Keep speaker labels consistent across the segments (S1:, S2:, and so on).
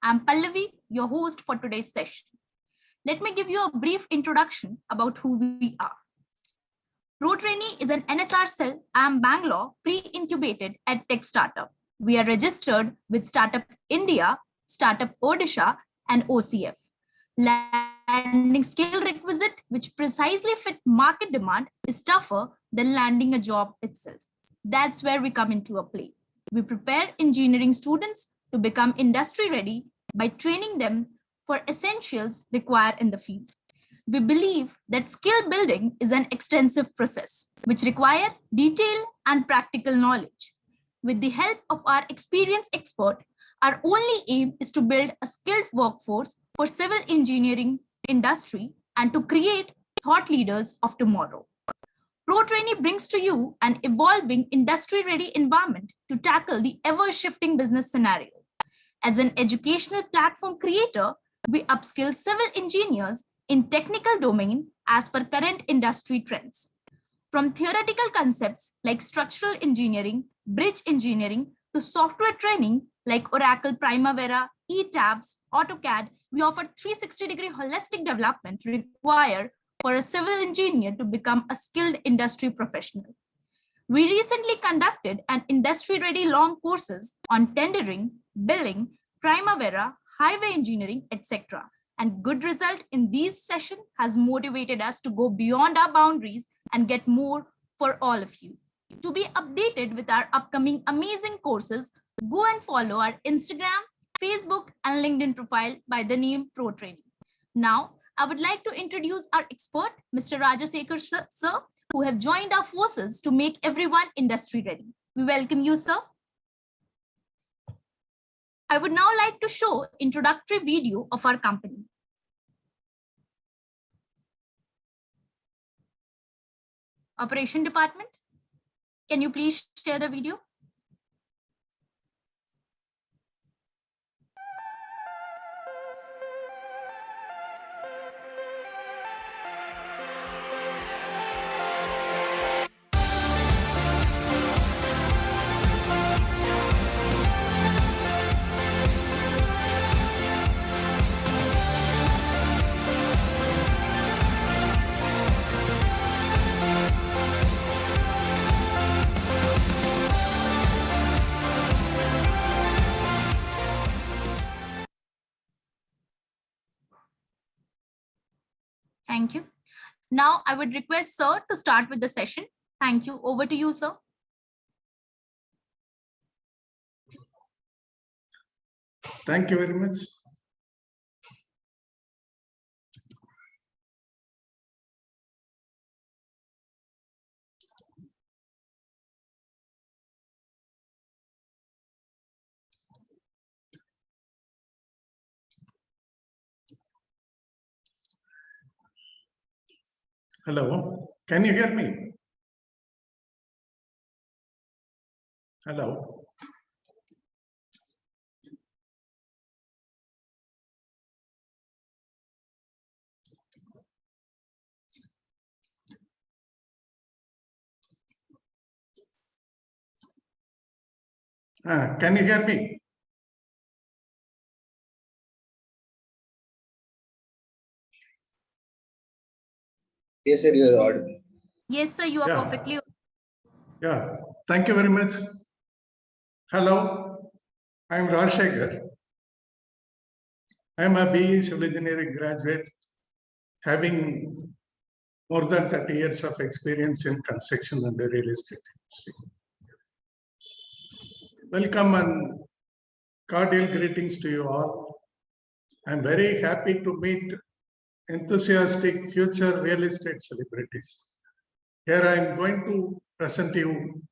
S1: I'm Pallavi, your host for today's session. Let me give you a brief introduction about who we are. Protrainy is an NSR cell and Bangalore pre-incubated at tech startup. We are registered with Startup India, Startup Odisha, and OCF. Landing skill requisite which precisely fit market demand is tougher than landing a job itself. That's where we come into a play. We prepare engineering students to become industry ready by training them for essentials required in the field. We believe that skill building is an extensive process which requires detailed and practical knowledge. With the help of our experienced expert, our only aim is to build a skilled workforce for civil engineering industry and to create thought leaders of tomorrow. Protrainy brings to you an evolving industry-ready environment to tackle the ever-shifting business scenario. As an educational platform creator, we upskill civil engineers in technical domain as per current industry trends. From theoretical concepts like structural engineering, bridge engineering, to software training like Oracle Primavera, eTabs, AutoCAD, we offer 360-degree holistic development required for a civil engineer to become a skilled industry professional. We recently conducted an industry-ready long courses on tendering, billing, Primavera, highway engineering, etc. And good result in these sessions has motivated us to go beyond our boundaries and get more for all of you. To be updated with our upcoming amazing courses, go and follow our Instagram, Facebook, and LinkedIn profile by the name Protrainy. Now, I would like to introduce our expert, Mr. Rajasekhar sir, who have joined our forces to make everyone industry ready. We welcome you, sir. I would now like to show introductory video of our company. Operation Department, can you please share the video? Thank you. Now I would request sir to start with the session. Thank you. Over to you, sir.
S2: Thank you very much. Hello, can you hear me? Hello. Can you hear me?
S3: Yes, sir, you are audible.
S1: Yes, sir, you are perfectly.
S2: Yeah, thank you very much. Hello, I'm Rajshekhar. I'm a BE Civil Engineering graduate, having more than 30 years of experience in construction and the real estate industry. Welcome and cordial greetings to you all. I'm very happy to meet enthusiastic future real estate celebrities. Here I am going to present you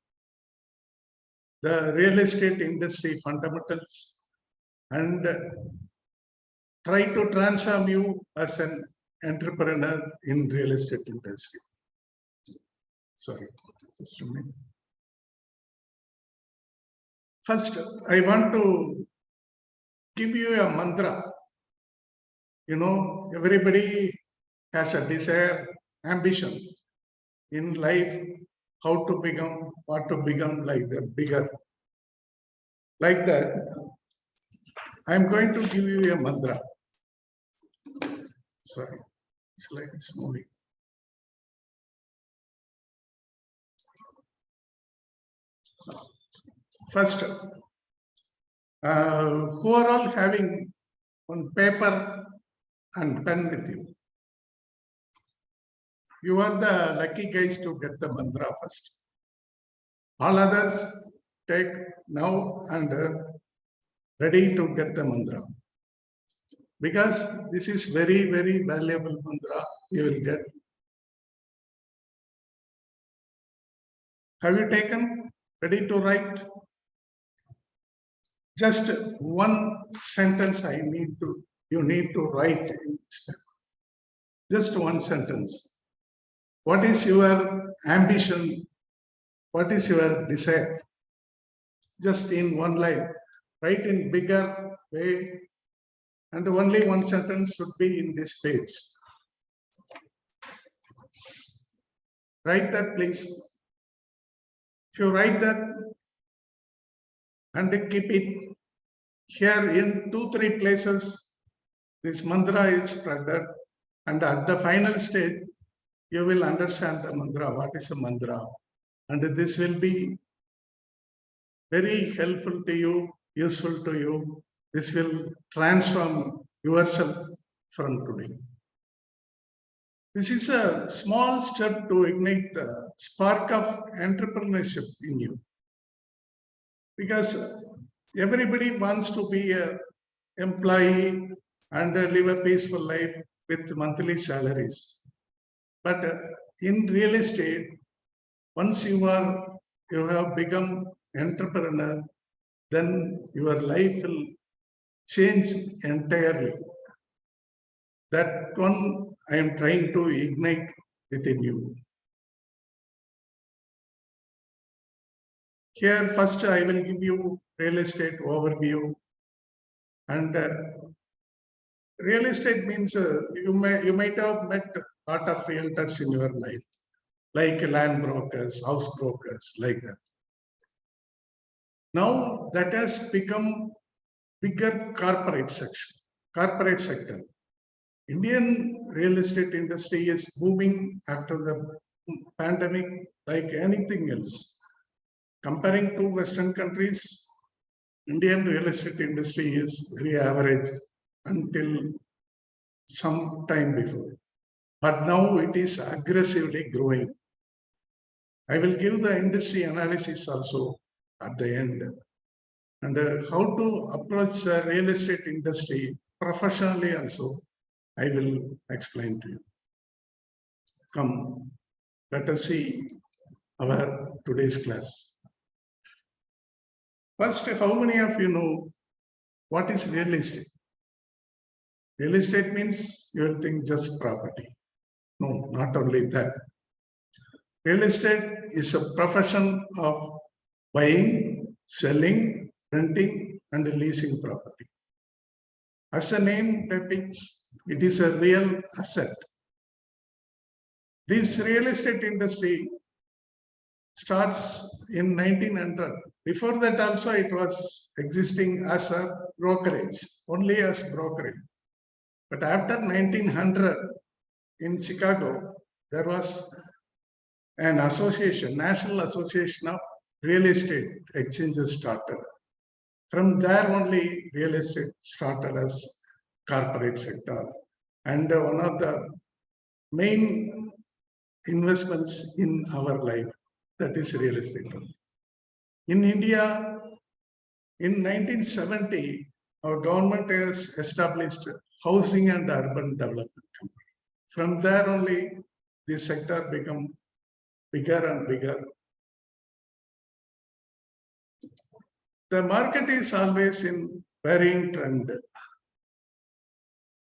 S2: the real estate industry fundamentals and try to transform you as an entrepreneur in real estate industry. Sorry, just a minute. First, I want to give you a mantra. You know, everybody has a desire, ambition in life, how to become, what to become like the bigger. Like that, I'm going to give you a mantra. Sorry, slide is moving. First, who are all having one paper and pen with you? You are the lucky guys to get the mantra first. All others take now and ready to get the mantra. Because this is very, very valuable mantra you will get. Have you taken? Ready to write? Just one sentence you need to write in this paper. Just one sentence. What is your ambition? What is your desire? Just in one line. Write in bigger way. And only one sentence should be in this page. Write that, please. If you write that and keep it here in 2-3 places, this mantra is spreaded. And at the final stage, you will understand the mantra. What is a mantra? And this will be very helpful to you, useful to you. This will transform yourself from today. This is a small step to ignite the spark of entrepreneurship in you. Because everybody wants to be an employee and live a peaceful life with monthly salaries. But in real estate, once you have become entrepreneur, then your life will change entirely. That one I am trying to ignite within you. Here, first I will give you real estate overview. And real estate means you might have met a lot of realtors in your life, like land brokers, house brokers, like that. Now that has become bigger corporate sector. Indian real estate industry is booming after the pandemic like anything else. Comparing to Western countries, Indian real estate industry is very average until some time before. But now it is aggressively growing. I will give the industry analysis also at the end. And how to approach the real estate industry professionally also, I will explain to you. Come, let us see our today's class. First, how many of you know what is real estate? Real estate means you will think just property. No, not only that. Real estate is a profession of buying, selling, renting, and leasing property. As the name depicts, it is a real asset. This real estate industry starts in 1900. Before that also it was existing as a brokerage, only as brokerage. But after 1900 in Chicago, there was an association, National Association of Real Estate Exchanges started. From there only real estate started as corporate sector. And one of the main investments in our life, that is real estate. In India, in 1970, our government has established Housing and Urban Development Company. From there only, this sector become bigger and bigger. The market is always in varying trend,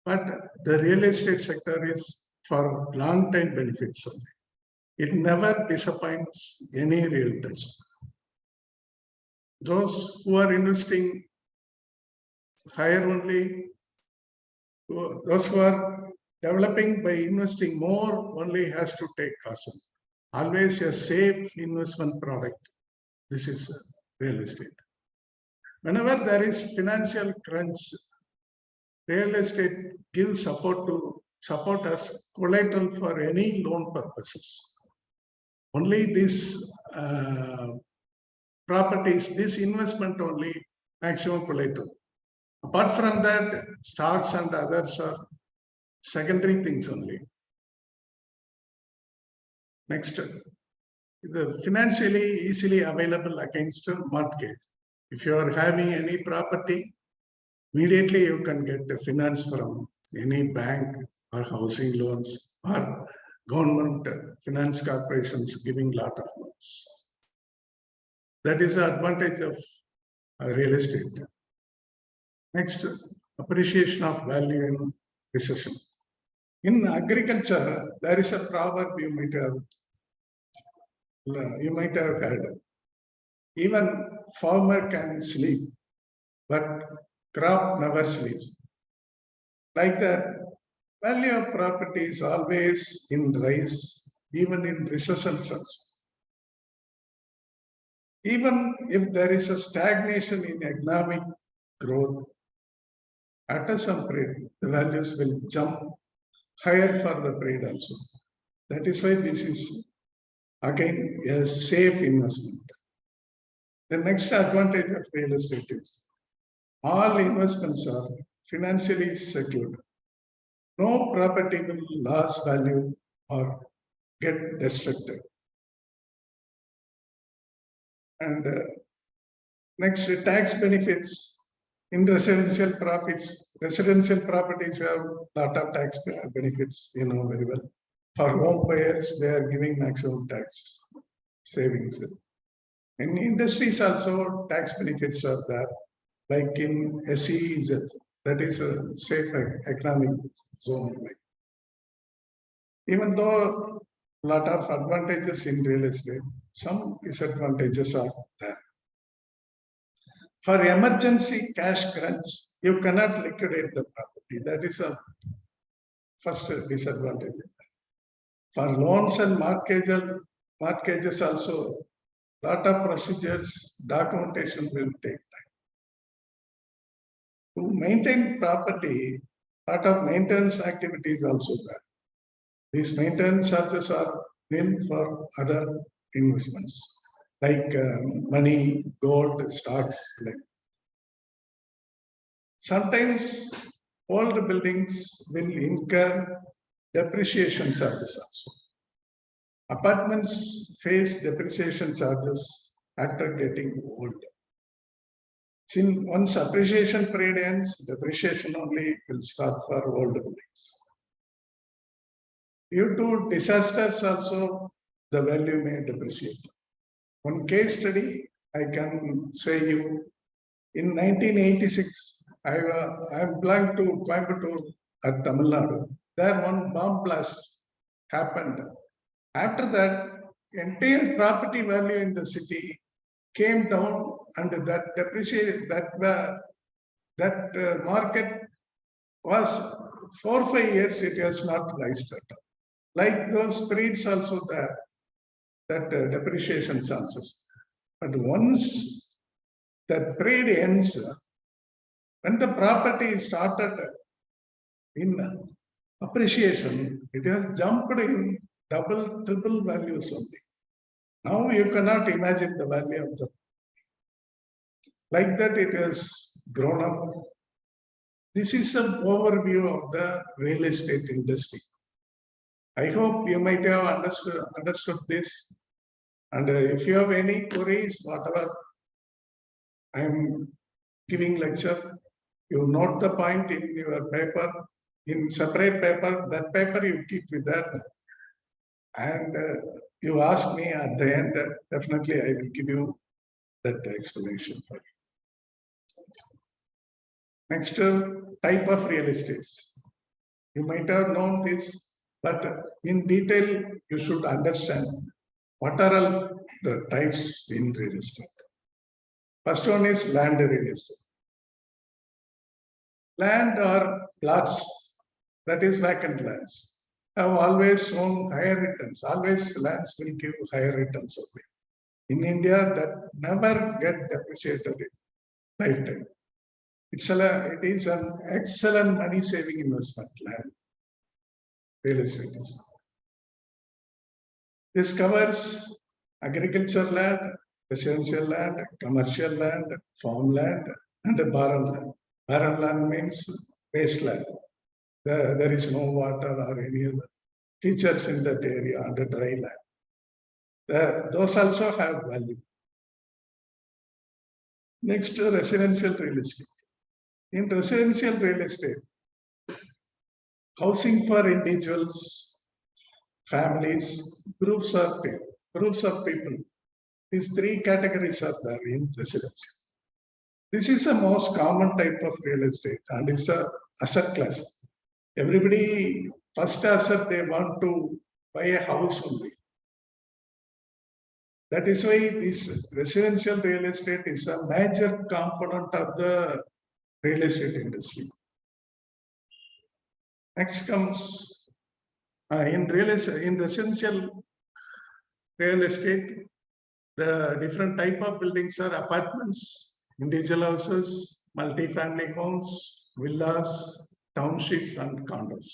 S2: but the real estate sector is for long-term benefits only. It never disappoints any realtors. Those who are investing higher only, those who are developing by investing more only has to take caution. Always a safe investment product. This is real estate. Whenever there is financial crunch, real estate gives support as collateral for any loan purposes. Only this properties, this investment only maximum collateral. Apart from that, stocks and others are secondary things only. Next, the financially easily available against a mortgage. If you are having any property, immediately you can get a finance from any bank or housing loans or government finance corporations giving lot of loans. That is the advantage of real estate. Next, appreciation of value in recession. In agriculture, there is a proverb you might have heard. Even farmer can sleep, but crop never sleeps. Like that, value of property is always in rise, even in recessions also. Even if there is a stagnation in economic growth, after some period, the values will jump higher for the period also. That is why this is again a safe investment. The next advantage of real estate is all investments are financially secured. No property will lose value or get destructed. And next, tax benefits in residential properties have lot of tax benefits, you know very well. For home buyers, they are giving maximum tax savings. In industries also, tax benefits are there, like in SEZ, that is a safe economic zone. Even though a lot of advantages in real estate, some disadvantages are there. For emergency cash crunch, you cannot liquidate the property. That is a first disadvantage. For loans and mortgages also, lot of procedures, documentation will take time. To maintain property, lot of maintenance activities also there. These maintenance charges are nil for other investments like money, gold, stocks. Sometimes old buildings will incur depreciation charges also. Apartments face depreciation charges after getting old. Since once appreciation period ends, depreciation only will start for old buildings. Due to disasters also, the value may depreciate. One case study I can say you, in 1986, I am belonging to Coimbatore at Tamil Nadu. There one bomb blast happened. After that, entire property value in the city came down, and that depreciated, that market was 4 or 5 years, it has not raised at all. Like those periods also there, that depreciation chances. But once that period ends, when the property started in appreciation, it has jumped in double, triple values only. Now you cannot imagine the value of the. Like that, it has grown up. This is an overview of the real estate industry. I hope you might have understood this. And if you have any queries, whatever, I am giving lecture, you note the point in your paper, in separate paper, that paper you keep with that. And you ask me at the end, definitely I will give you that explanation for you. Next, type of real estates. You might have known this, but in detail, you should understand what are all the types in real estate. First one is land real estate. Land or plots, that is vacant lands, have always shown higher returns. Always lands will give higher returns. In India, that never get depreciated. lifetime. It is an excellent money saving investment land. Real estate is. This covers agriculture land, residential land, commercial land, farmland, and barren land. Barren land means wasteland. There is no water or any other features in that area under dry land. Those also have value. Next, residential real estate. In residential real estate, housing for individuals, families, groups of people. These three categories are there in residential. This is the most common type of real estate and it's a asset class. Everybody, first asset, they want to buy a house only. That is why this residential real estate is a major component of the real estate industry. Next comes in residential real estate, the different type of buildings are apartments, individual houses, multi-family homes, villas, townships, and condos.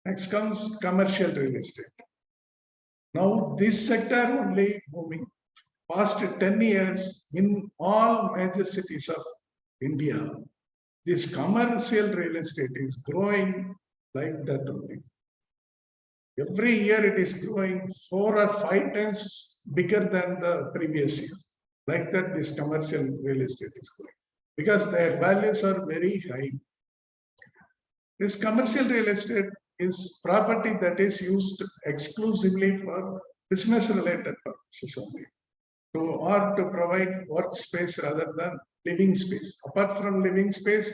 S2: Next comes commercial real estate. Now this sector only moving past 10 years in all major cities of India. This commercial real estate is growing like that only. Every year it is growing 4 or 5 times bigger than the previous year. Like that, this commercial real estate is growing because their values are very high. This commercial real estate is property that is used exclusively for business related purposes only, or to provide workspace rather than living space. Apart from living space,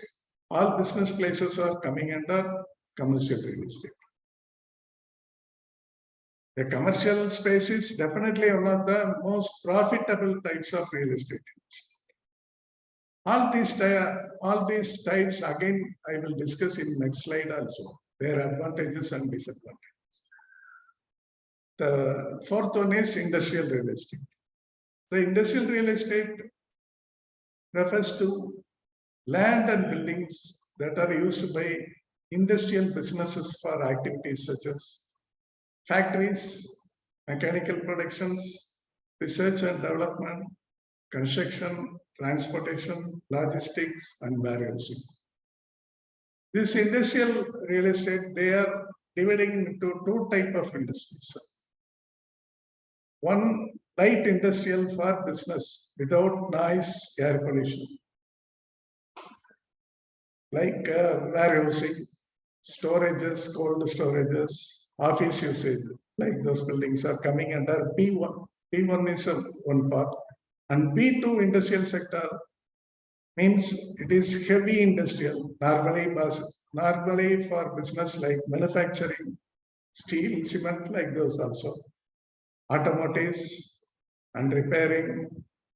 S2: all business places are coming under commercial real estate. The commercial space is definitely one of the most profitable types of real estate. All these types, again, I will discuss in next slide also, their advantages and disadvantages. The fourth one is industrial real estate. The industrial real estate refers to land and buildings that are used by industrial businesses for activities such as factories, mechanical productions, research and development, construction, transportation, logistics, and warehousing. This industrial real estate, they are dividing into two types of industries. One, light industrial for business without noise, air pollution, like warehousing, storages, cold storages, office usage, like those buildings are coming under P1. P1 is one part. And P2 industrial sector means it is heavy industrial, normally for business like manufacturing, steel, cement, like those also. Automotives and repairing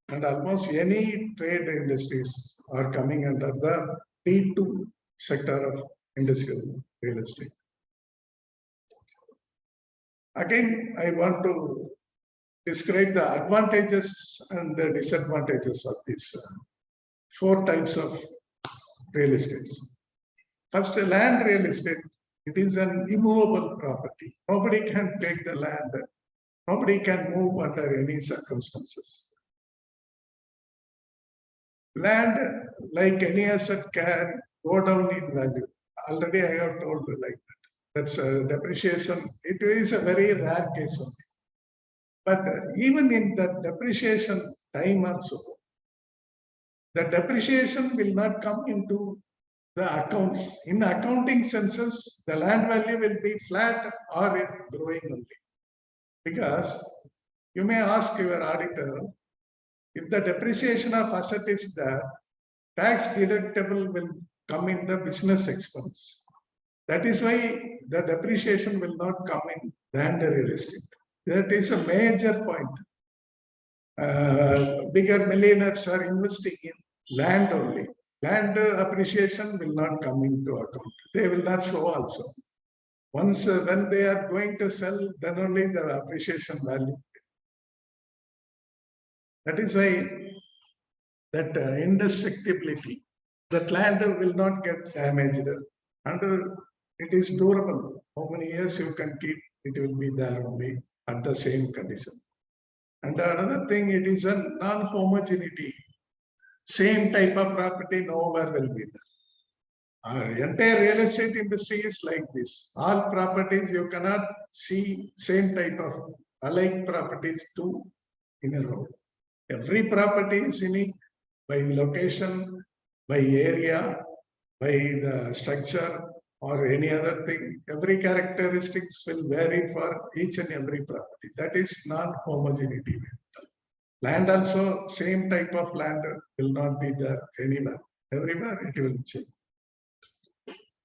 S2: and almost any trade industries are coming under the P2 sector of industrial real estate. Again, I want to describe the advantages and the disadvantages of these 4 types of real estates. First, land real estate, it is an immovable property. Nobody can take the land. Nobody can move under any circumstances. Land, like any asset, can go down in value. Already I have told you like that. That's a depreciation. It is a very rare case only. But even in the depreciation time also, the depreciation will not come into the accounts. In accounting senses, the land value will be flat or growing only. Because you may ask your auditor, if the depreciation of asset is there, tax deductible will come in the business expense. That is why the depreciation will not come in land real estate. That is a major point. Bigger millionaires are investing in land only. Land appreciation will not come into account. They will not show also. Once when they are going to sell, then only the appreciation value. That is why that indestructibility. That land will not get damaged, and it is durable. How many years you can keep, it will be there only at the same condition. And another thing, it is a non-homogeneity. Same type of property nowhere will be there. Entire real estate industry is like this. All properties, you cannot see same type of alike properties two in a row. Every property is unique by location, by area, by the structure, or any other thing. Every characteristics will vary for each and every property. That is non-homogeneity. Land also, same type of land will not be there anywhere. Everywhere it will change.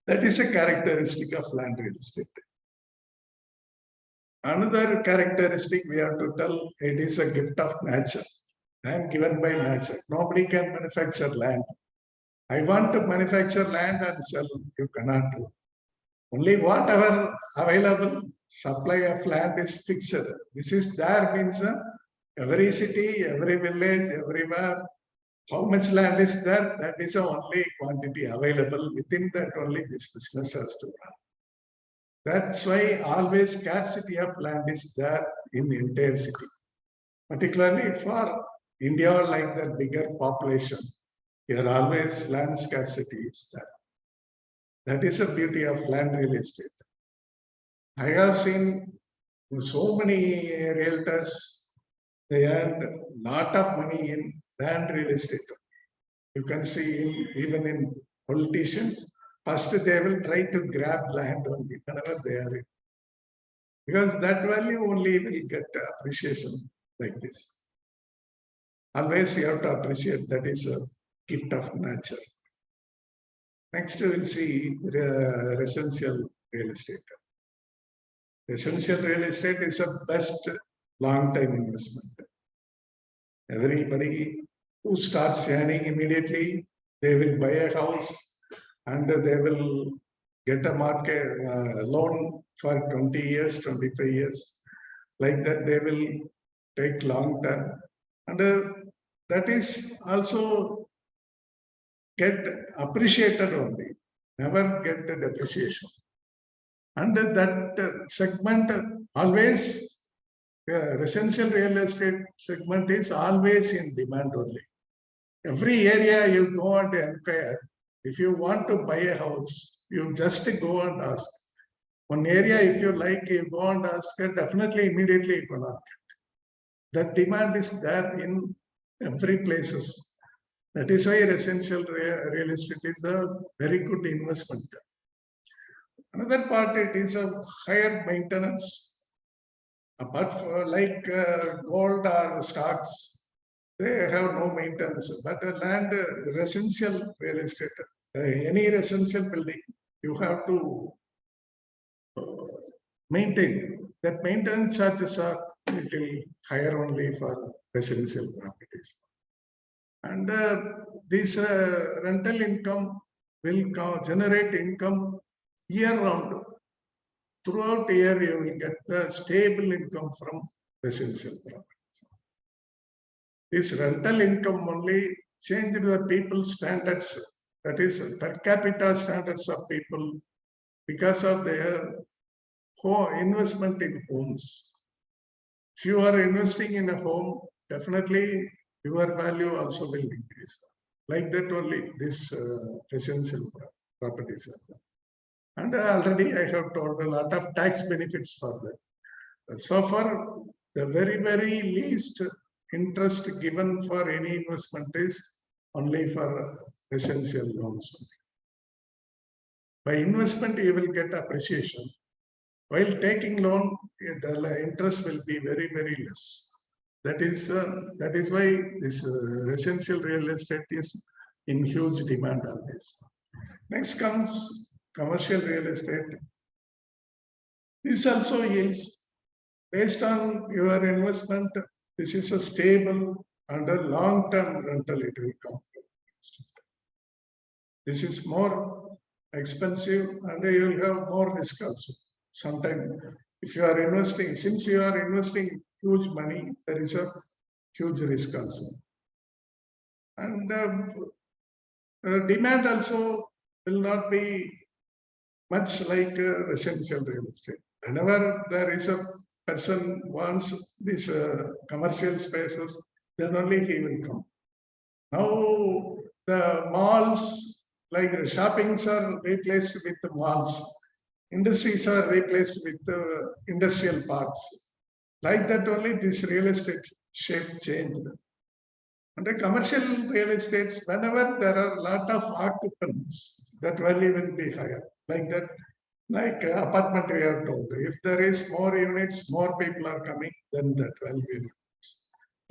S2: That is a characteristic of land real estate. Another characteristic we have to tell, it is a gift of nature. And given by nature. Nobody can manufacture land. I want to manufacture land and sell. You cannot do. Only whatever available supply of land is fixed. This is there means every city, every village, everywhere. How much land is there? That is the only quantity available. Within that only this business has to run. That's why always scarcity of land is there in the entire city. Particularly for India, like the bigger population, here always land scarcity is there. That is the beauty of land real estate. I have seen so many realtors, they earned a lot of money in land real estate. You can see even in politicians, first they will try to grab land only whenever they are in. Because that value only will get appreciation like this. Always you have to appreciate that is a gift of nature. Next we will see residential real estate. Residential real estate is a best long-time investment. Everybody who starts earning immediately, they will buy a house and they will get a market loan for 20 years, 25 years. Like that, they will take long term. And that is also get appreciated only, never get a depreciation. And that segment always, residential real estate segment is always in demand only. Every area you go and inquire, if you want to buy a house, you just go and ask. One area, if you like, you go and ask, definitely immediately you cannot get. That demand is there in every places. That is why residential real estate is a very good investment. Another part, it is a higher maintenance. Apart from like gold or stocks, they have no maintenance. But land, residential real estate, any residential building, you have to maintain. That maintenance charges are little higher only for residential properties. And this rental income will generate income year round. Throughout the year, you will get the stable income from residential properties. This rental income only changed the people's standards, that is per capita standards of people because of their investment in homes. If you are investing in a home, definitely your value also will increase. Like that only this residential properties are there. And already I have told a lot of tax benefits for that. So far, the very, very least interest given for any investment is only for residential loans. By investment, you will get appreciation. While taking loan, the interest will be very, very less. That is why this residential real estate is in huge demand always. Next comes commercial real estate. This also yields based on your investment. This is a stable and a long-term rental it will come from. This is more expensive and you will have more risk also. Sometimes if you are investing, since you are investing huge money, there is a huge risk also. And demand also will not be much like residential real estate. Whenever there is a person wants these commercial spaces, then only he will come. Now the malls, like the shoppings, are replaced with the malls. Industries are replaced with industrial parks. Like that only this real estate shape changed. And the commercial real estates, whenever there are a lot of occupants, that value will be higher. Like that, like apartment we are told, if there is more units, more people are coming, then that value will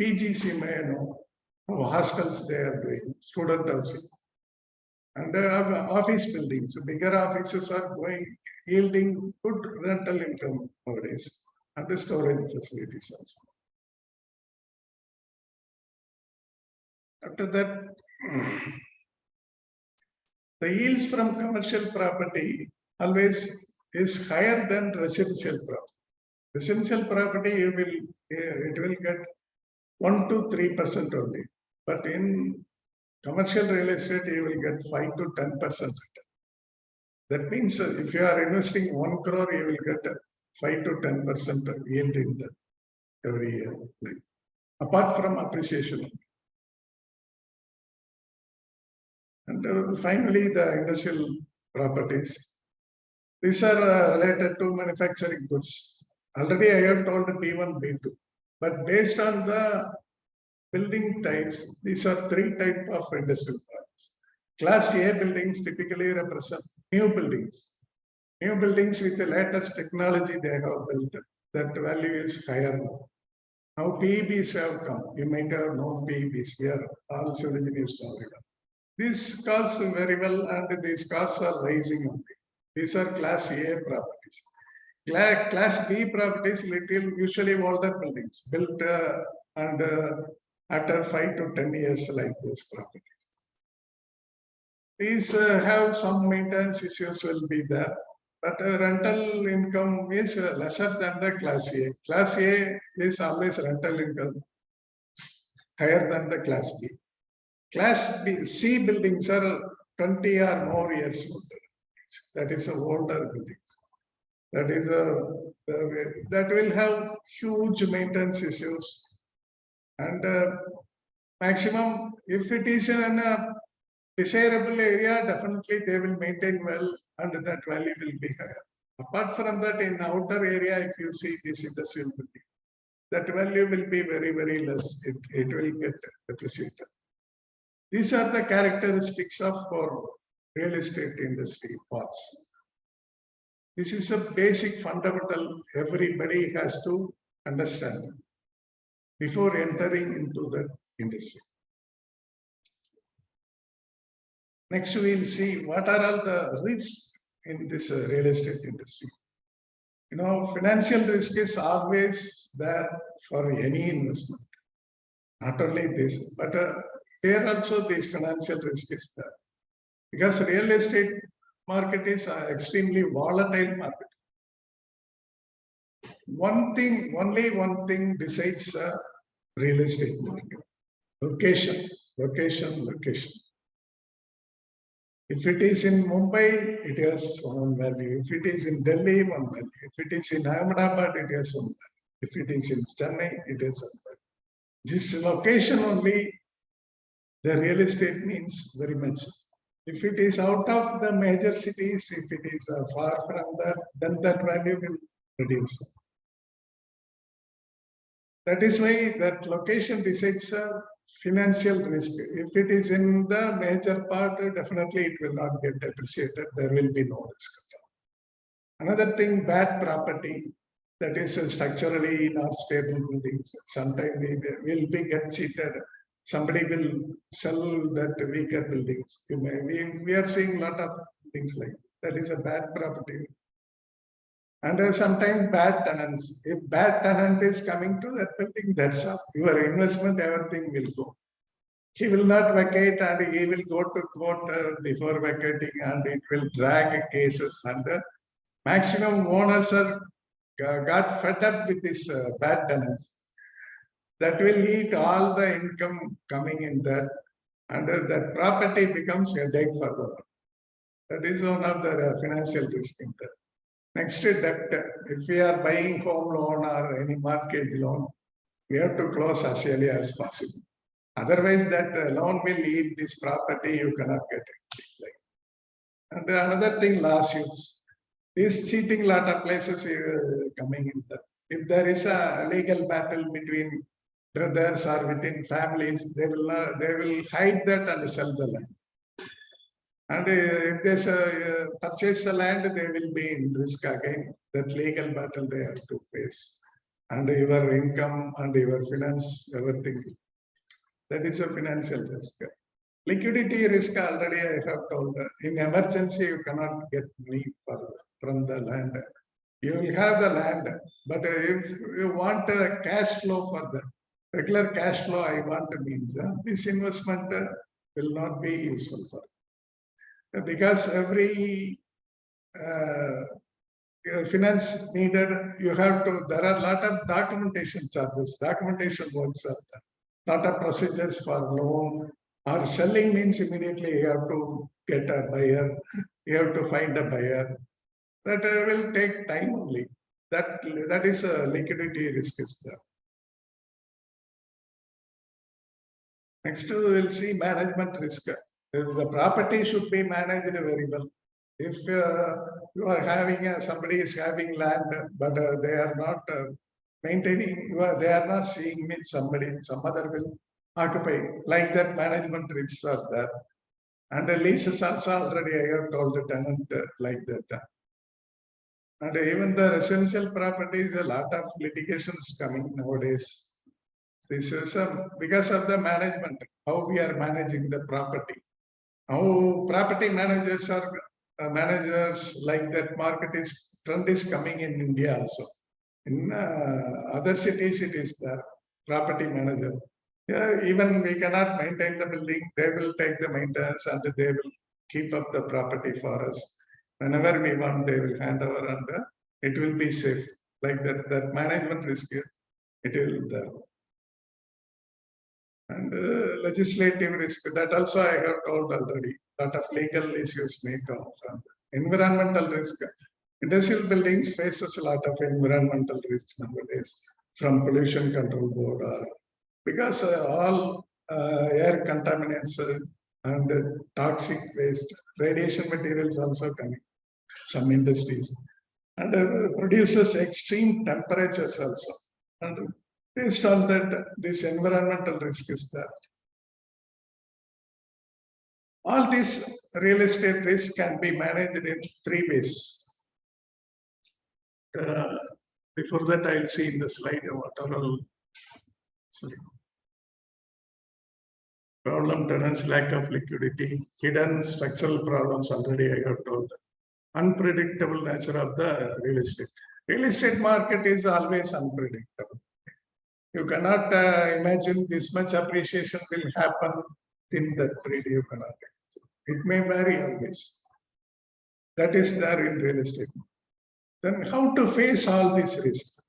S2: increase. PGC may know, hostels they are doing, student housing. And office buildings, bigger offices are going, yielding good rental income nowadays, and the storage facilities also. After that, the yields from commercial property always is higher than residential property. Residential property, it will get 1 to 3% only, but in commercial real estate, you will get 5 to 10% return. That means if you are investing 1 crore, you will get 5 to 10% yield in that every year, like, apart from appreciation. And finally, the industrial properties. These are related to manufacturing goods. Already I have told B1, B2, but based on the building types, these are 3 types of industrial products. Class A buildings typically represent new buildings. New buildings with the latest technology they have built, that value is higher now. Now PEBs have come. You might have known PEBs. We are all civil engineers now. These costs very well, and these costs are rising only. These are Class A properties. Class B properties, usually older buildings built and after 5 to 10 years, like those properties. These have some maintenance issues will be there, but rental income is lesser than the Class A. Class A is always rental income higher than the Class B. Class B, C buildings are 20 or more years older. That is older buildings. That is that will have huge maintenance issues, and maximum, if it is in a desirable area, definitely they will maintain well, and that value will be higher. Apart from that, in outer area, if you see this industrial building, that value will be very, very less. It will get depreciated. These are the characteristics of our real estate industry parts. This is a basic fundamental everybody has to understand before entering into the industry. Next, we will see what are all the risks in this real estate industry. You know, financial risk is always there for any investment. Not only this, but here also this financial risk is there. Because real estate market is an extremely volatile market. Only one thing decides real estate market. Location. If it is in Mumbai, it has one value. If it is in Delhi, one value. If it is in Ahmedabad, it has one value. If it is in Chennai, it has one value. This location only, the real estate means very much. If it is out of the major cities, if it is far from that, then that value will reduce. That is why that location decides financial risk. If it is in the major part, definitely it will not get depreciated. There will be no risk at all. Another thing, bad property, that is structurally not stable buildings. Sometimes we will get cheated. Somebody will sell that weaker buildings. We are seeing a lot of things like that. That is a bad property. And sometimes bad tenants. If bad tenant is coming to that building, that's up. Your investment, everything will go. He will not vacate, and he will go to court before vacating, and it will drag cases. And maximum owners are got fed up with this bad tenants. That will eat all the income coming in that. and that property becomes a debt for the. That is one of the financial risk in that. Next, debt. If we are buying home loan or any mortgage loan, we have to close as early as possible. Otherwise, that loan will eat this property, you cannot get it. And another thing, lawsuits. This cheating lot of places coming in that. If there is a legal battle between brothers or within families, they will hide that and sell the land. And if they purchase the land, they will be in risk again. That legal battle they have to face. And your income and your finance, everything. That is a financial risk. Liquidity risk already I have told. In emergency, you cannot get money from the land. You will have the land, but if you want a cash flow for the regular cash flow, I want means this investment will not be useful for it. Because every finance needed, you have to, there are a lot of documentation charges, documentation works are there, lot of procedures for loan or selling means immediately you have to get a buyer, you have to find a buyer. That will take time only. That is a liquidity risk is there. Next, we will see management risk. The property should be managed very well. If you are having somebody is having land, but they are not maintaining, they are not seeing means somebody, some other will occupy. Like that, management risks are there. And the leases also already I have told the tenant like that. And even the residential properties, a lot of litigations coming nowadays. This is because of the management, how we are managing the property. How property managers are managers like that trend is coming in India also. In other cities, it is the property manager. Yeah, even we cannot maintain the building, they will take the maintenance and they will keep up the property for us. Whenever we want, they will hand over and it will be safe. Like that management risk, it will be there. And legislative risk, that also I have told already. Lot of legal issues may come from environmental risk. Industrial buildings faces a lot of environmental risk nowadays from pollution control board, because all air contaminants and toxic waste, radiation materials also coming, some industries, and produces extreme temperatures also. And based on that, this environmental risk is there. All these real estate risks can be managed in 3 ways. Before that, I'll see in the slide what are all. Sorry. Problem tenants, lack of liquidity, hidden structural problems already I have told. Unpredictable nature of the real estate. Real estate market is always unpredictable. You cannot imagine this much appreciation will happen in that period. You cannot. It may vary always. That is there in real estate. Then how to face all these risks?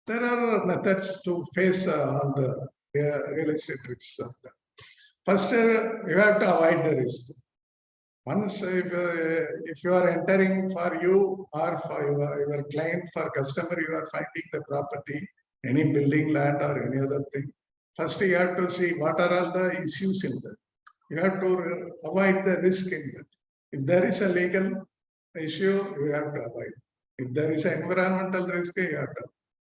S2: There are methods to face all the real estate risks. First, you have to avoid the risk. Once, if you are entering for you or for your client, for customer, you are finding the property, any building, land, or any other thing. First, you have to see what are all the issues in that. You have to avoid the risk in that. If there is a legal issue, you have to avoid. If there is an environmental risk, you have to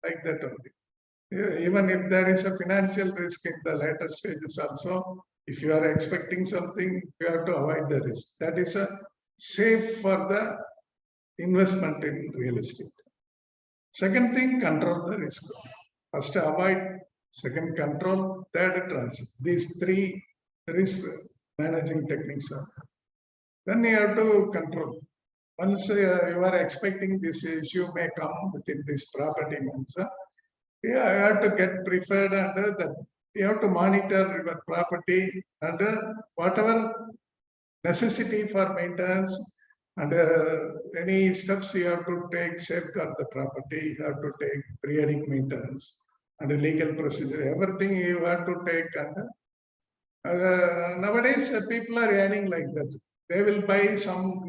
S2: like that only. Even if there is a financial risk in the later stages also, if you are expecting something, you have to avoid the risk. That is a safe for the investment in real estate. Second thing, control the risk. First, avoid. Second, control. Third, transit. These 3 risk managing techniques are. Then you have to control. Once you are expecting this issue may come within this property months, you have to get prepared and that you have to monitor your property and whatever necessity for maintenance and any steps you have to take, safeguard the property, you have to take periodic maintenance and legal procedure, everything you have to take and Nowadays, people are earning like that. They will buy some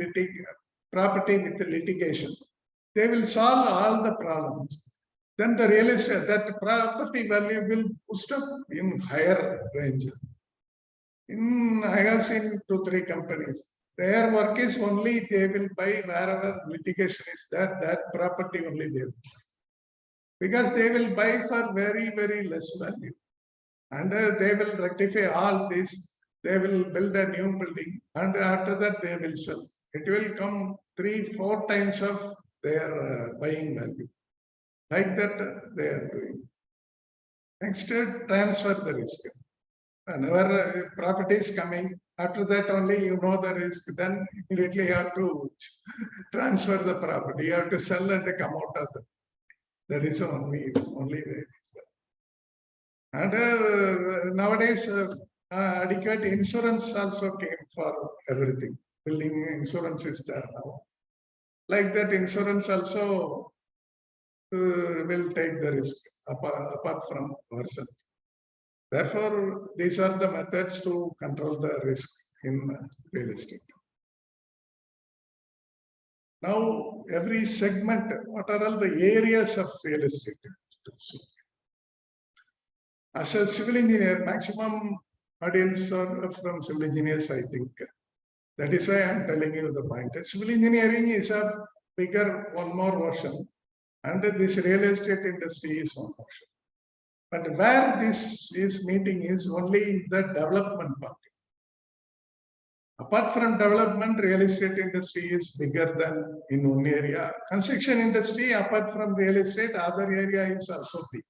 S2: property with litigation. They will solve all the problems. Then the real estate, that property value will boost up in higher range. I have seen 2-3 companies. Their work is only they will buy wherever litigation is there, that property only they will. Because they will buy for very, very less value. And they will rectify all this. They will build a new building, and after that they will sell. It will come 3-4 times of their buying value. Like that they are doing. Next, transfer the risk. Whenever profit is coming, after that only you know the risk, then immediately you have to transfer the property. You have to sell and come out of that. That is only way it is. And nowadays, adequate insurance also came for everything. Building insurance is there now. Like that, insurance also will take the risk apart from ourselves. Therefore, these are the methods to control the risk in real estate. Now, every segment, what are all the areas of real estate? As a civil engineer, maximum audience are from civil engineers, I think. That is why I am telling you the point. Civil engineering is a bigger, one more version, and this real estate industry is one version. But where this is meeting is only in the development part. Apart from development, real estate industry is bigger than in one area. Construction industry, apart from real estate, other area is also big.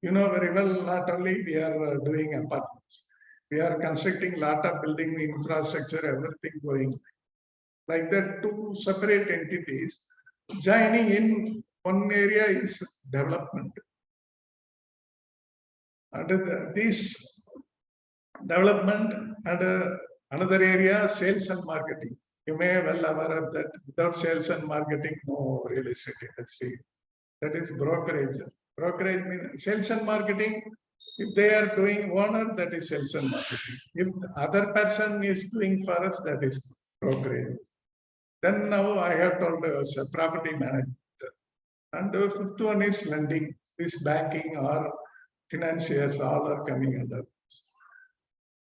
S2: You know very well, not only we are doing apartments, we are constructing lot of building infrastructure, everything going. Like that, two separate entities joining in one area is development. Under this development and another area, sales and marketing. You may well aware of that. Without sales and marketing, no real estate industry. That is brokerage. Brokerage means sales and marketing. If they are doing owner, that is sales and marketing. If the other person is doing for us, that is brokerage. Then now I have told us property management. And the fifth one is lending. This banking or financiers, all are coming under this.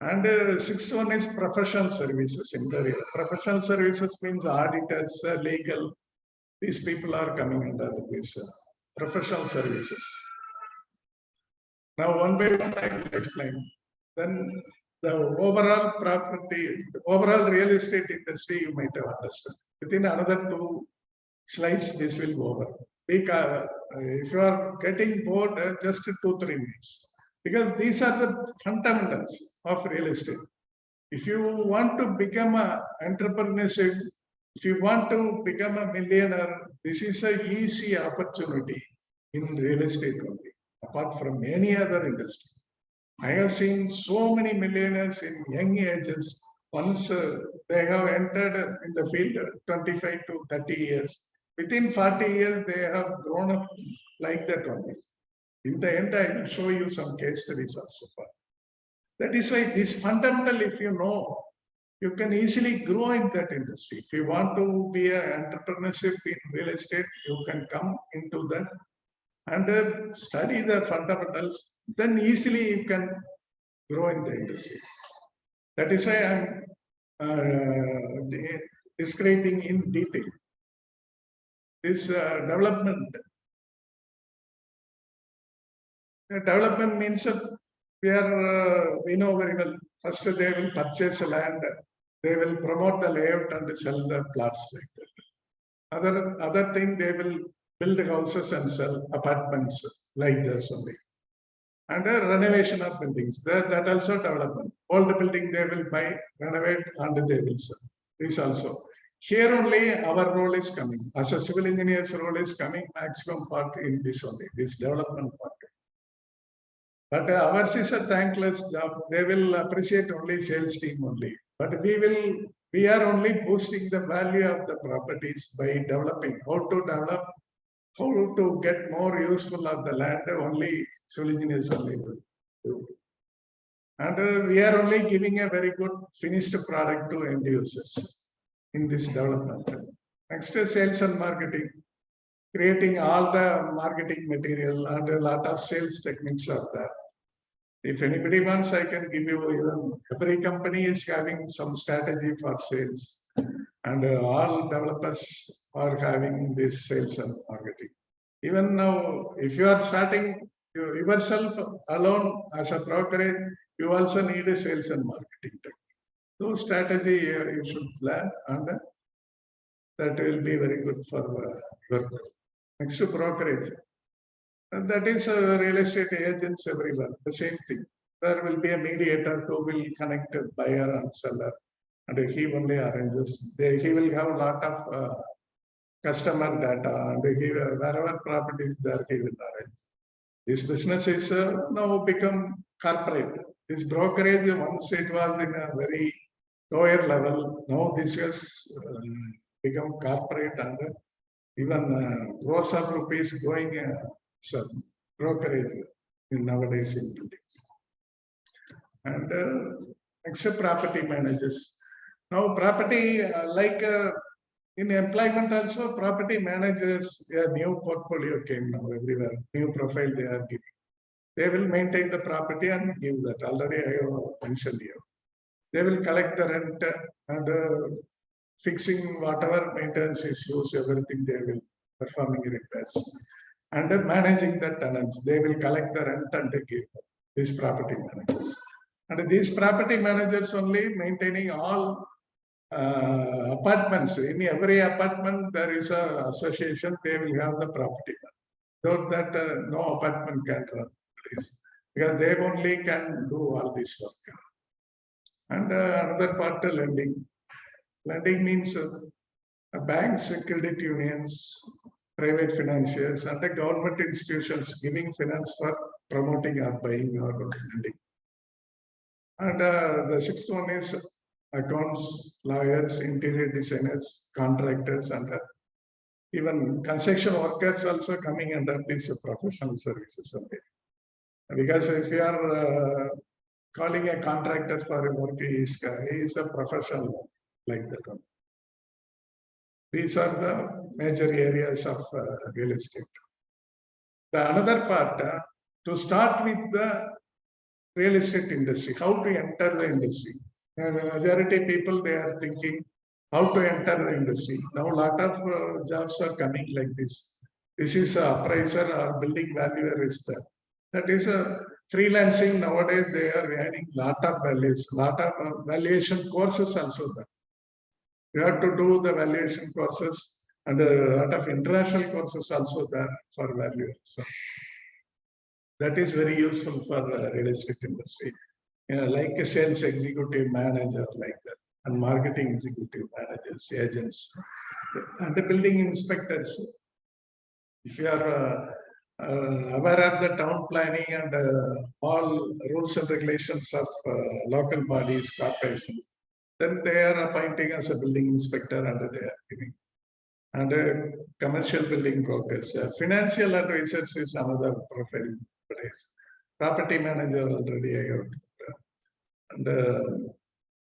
S2: And sixth one is professional services. In the professional services means auditors, legal. These people are coming under this professional services. Now, one by one, I will explain. Then the overall property, the overall real estate industry, you might have understood. Within another 2 slides, this will go over. Because if you are getting bored, just 2-3 minutes. Because these are the fundamentals of real estate. If you want to become an entrepreneurship, if you want to become a millionaire, this is an easy opportunity in real estate only, apart from any other industry. I have seen so many millionaires in young ages. Once they have entered in the field 25 to 30 years, within 40 years, they have grown up like that only. In the end, I will show you some case studies also. That is why this fundamental, if you know, you can easily grow in that industry. If you want to be an entrepreneurship in real estate, you can come into that and study the fundamentals, then easily you can grow in the industry. That is why I'm describing in detail. This development. Development means we know very well. First, they will purchase land, they will promote the layout and sell the plots like that. Other thing, they will build houses and sell apartments like this only. And renovation of buildings, that also development. All the building they will buy, renovate, and they will sell. This also. Here only our role is coming. As a civil engineer's role is coming, maximum part in this only, this development part. But ours is a thankless job. They will appreciate only sales team only. But we are only boosting the value of the properties by developing. How to develop, how to get more useful of the land, only civil engineers only will do. And we are only giving a very good finished product to end users in this development. Next is sales and marketing, creating all the marketing material, and a lot of sales techniques are there. If anybody wants, I can give you, even every company is having some strategy for sales, and all developers are having this sales and marketing. Even now, if you are starting yourself alone as a brokerage, you also need a sales and marketing technique. So strategy you should plan, and that will be very good for your growth. Next to brokerage. And that is real estate agents everywhere, the same thing. There will be a mediator who will connect a buyer and seller, and he only arranges. He will have a lot of customer data, and wherever property is there, he will arrange. This business is now become corporate. This brokerage, once it was in a very lower level, now this has become corporate, and even crores of rupees going brokerage nowadays in buildings. And next, property managers. Now property, like in employment also, property managers, a new portfolio came now everywhere, new profile they are giving. They will maintain the property and give that. Already I have mentioned here. They will collect the rent and fixing whatever maintenance is used, everything they will performing repairs. And managing the tenants, they will collect the rent and give these property managers. And these property managers only maintaining all apartments. In every apartment there is a association, they will have the property. Without that, no apartment can run, because they only can do all this work. And another part, lending. Lending means banks, credit unions, private financiers, and the government institutions giving finance for promoting or buying or lending. And the sixth one is accounts, lawyers, interior designers, contractors, and even construction workers also coming under these professional services. Because if you are calling a contractor for a work, he is a professional like that one. These are the major areas of real estate. The another part, to start with the real estate industry, how to enter the industry. Majority people, they are thinking how to enter the industry. Now a lot of jobs are coming like this. This is a appraiser or building valuer is there. That is a freelancing nowadays. They are earning lot of values, lot of valuation courses also there. You have to do the valuation courses, and a lot of international courses also there for valuers. So that is very useful for real estate industry. Like a sales executive manager like that, and marketing executive managers, agents, and the building inspectors. If you are aware of the town planning and all rules and regulations of local bodies, corporations, then they are appointing as a building inspector, and they are giving. And commercial building brokers, financial advisors is another profile. Property manager already I have. And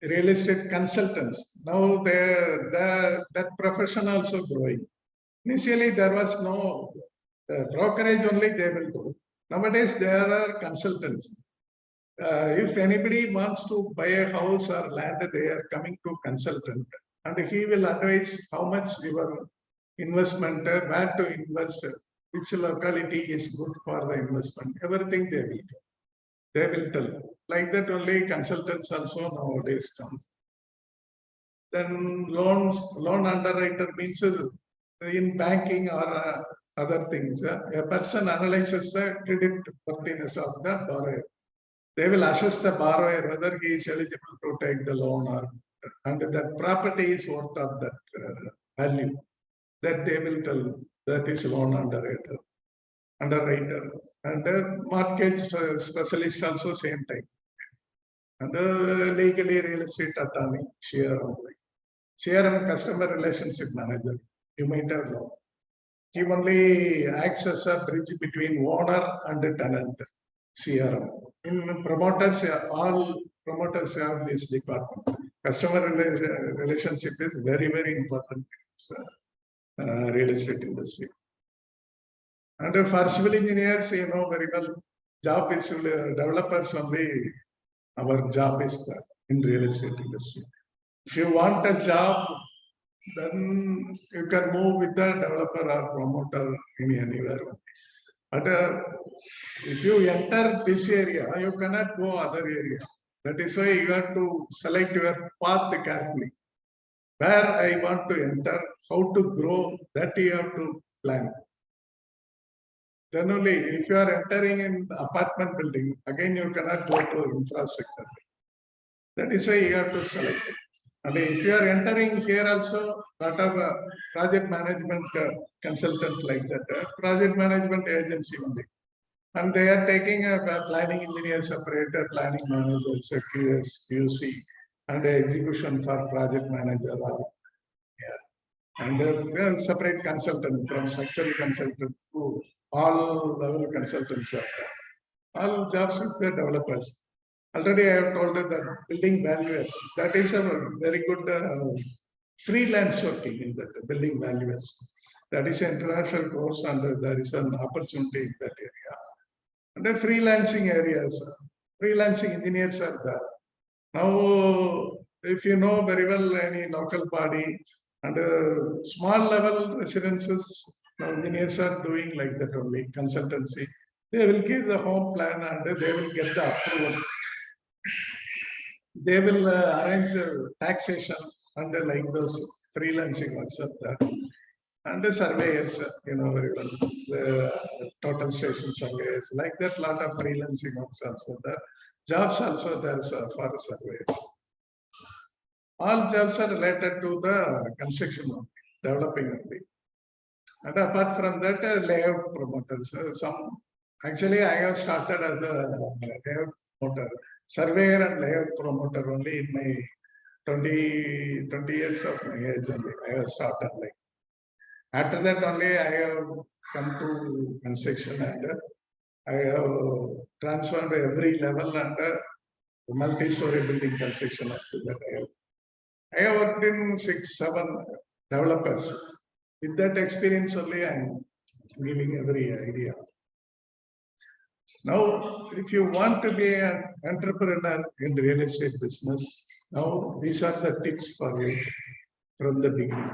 S2: real estate consultants. Now that profession also growing. Initially there was no brokerage, only they will do. Nowadays there are consultants. If anybody wants to buy a house or land, they are coming to consultant, and he will advise how much your investment, where to invest, which locality is good for the investment. Everything they will do. They will tell. Like that only consultants also nowadays comes. Then loan underwriter means in banking or other things. A person analyzes the credit worthiness of the borrower. They will assess the borrower whether he is eligible to take the loan, or and that property is worth of that value. That they will tell. That is loan underwriter. And mortgage specialist also same time. And legally real estate attorney, CRM customer relationship manager, you might have known. He only acts as a bridge between owner and tenant, CRM. in promoters, all promoters have this department. Customer relationship is very, very important in real estate industry. And for civil engineers, you know very well, job is developers only. Our job is in real estate industry. If you want a job, then you can move with the developer or promoter in anywhere. But if you enter this area, you cannot go other area. That is why you have to select your path carefully. Where I want to enter, how to grow, that you have to plan. Then only if you are entering in apartment building, again you cannot go to infrastructure. That is why you have to select it. And if you are entering here also, lot of project management consultant like that, project management agency only. And they are taking a planning engineer separator, planning managers, QS, QC, and execution for project manager. And a separate consultant from structural consultant to all level consultants are there. All jobs with the developers. Already I have told you that building valuers, that is a very good freelance working in that building valuers. That is an international course and there is an opportunity in that area. And the freelancing areas, freelancing engineers are there. Now, if you know very well any local body and small level residences, engineers are doing like that only, consultancy. They will give the home plan and they will get the approval. They will arrange taxation under like those freelancing works of that. And the surveyors, you know very well, the total station surveyors, like that lot of freelancing works also there. Jobs also there for surveyors. All jobs are related to the construction only, developing only. And apart from that, layout promoters. Actually, I have started as a layout promoter, surveyor and layout promoter only in my 20 years of my age only. I have started like. After that only I have come to construction and I have transformed every level and multi-story building construction up to that. I have worked in 6-7 developers. With that experience only I am giving every idea. Now, if you want to be an entrepreneur in real estate business, now these are the tips for you from the beginning.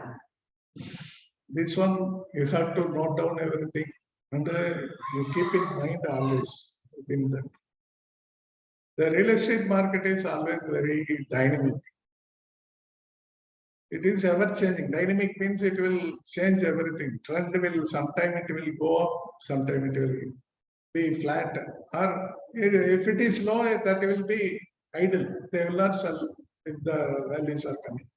S2: This one, you have to note down everything and you keep in mind always within that. The real estate market is always very dynamic. It is ever changing. Dynamic means it will change everything. Trend will, sometime it will go up, sometime it will be flat. Or if it is low, that will be idle. They will not sell if the values are coming.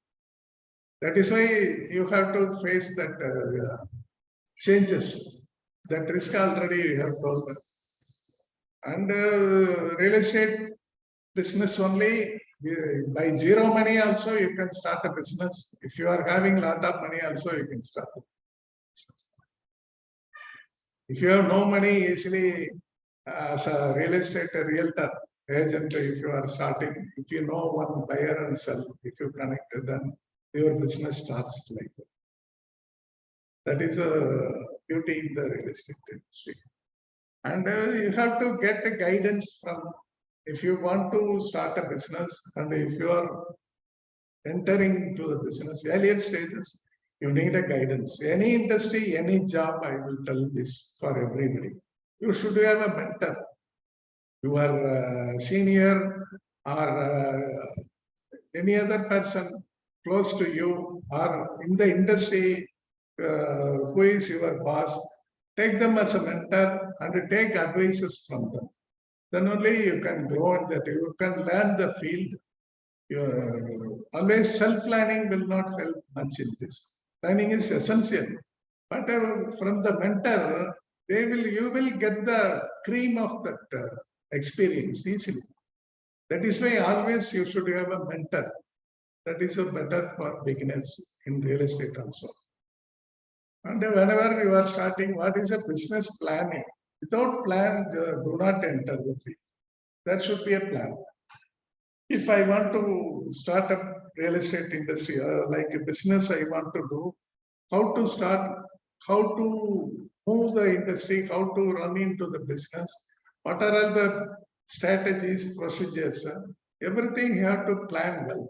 S2: That is why you have to face that changes. That risk already you have told. And real estate business only, by zero money also you can start a business. If you are having a lot of money also you can start a business. If you have no money, easily as a real estate realtor, agent, if you are starting, if you know one buyer and sell, if you connect, then your business starts like that. That is a beauty in the real estate industry. And you have to get a guidance from, if you want to start a business and if you are entering into the business, earlier stages, you need a guidance. Any industry, any job, I will tell this for everybody. You should have a mentor. Your senior or any other person close to you or in the industry who is your boss, take them as a mentor and take advices from them. Then only you can grow in that, you can learn the field. Always self-learning will not help much in this. Learning is essential. But from the mentor, you will get the cream of that experience easily. That is why always you should have a mentor. That is better for beginners in real estate also. And whenever you are starting, what is a business planning? Without plan, do not enter the field. There should be a plan. If I want to start a real estate industry, like a business I want to do, how to start, how to move the industry, how to run into the business, what are all the strategies, procedures, everything you have to plan well.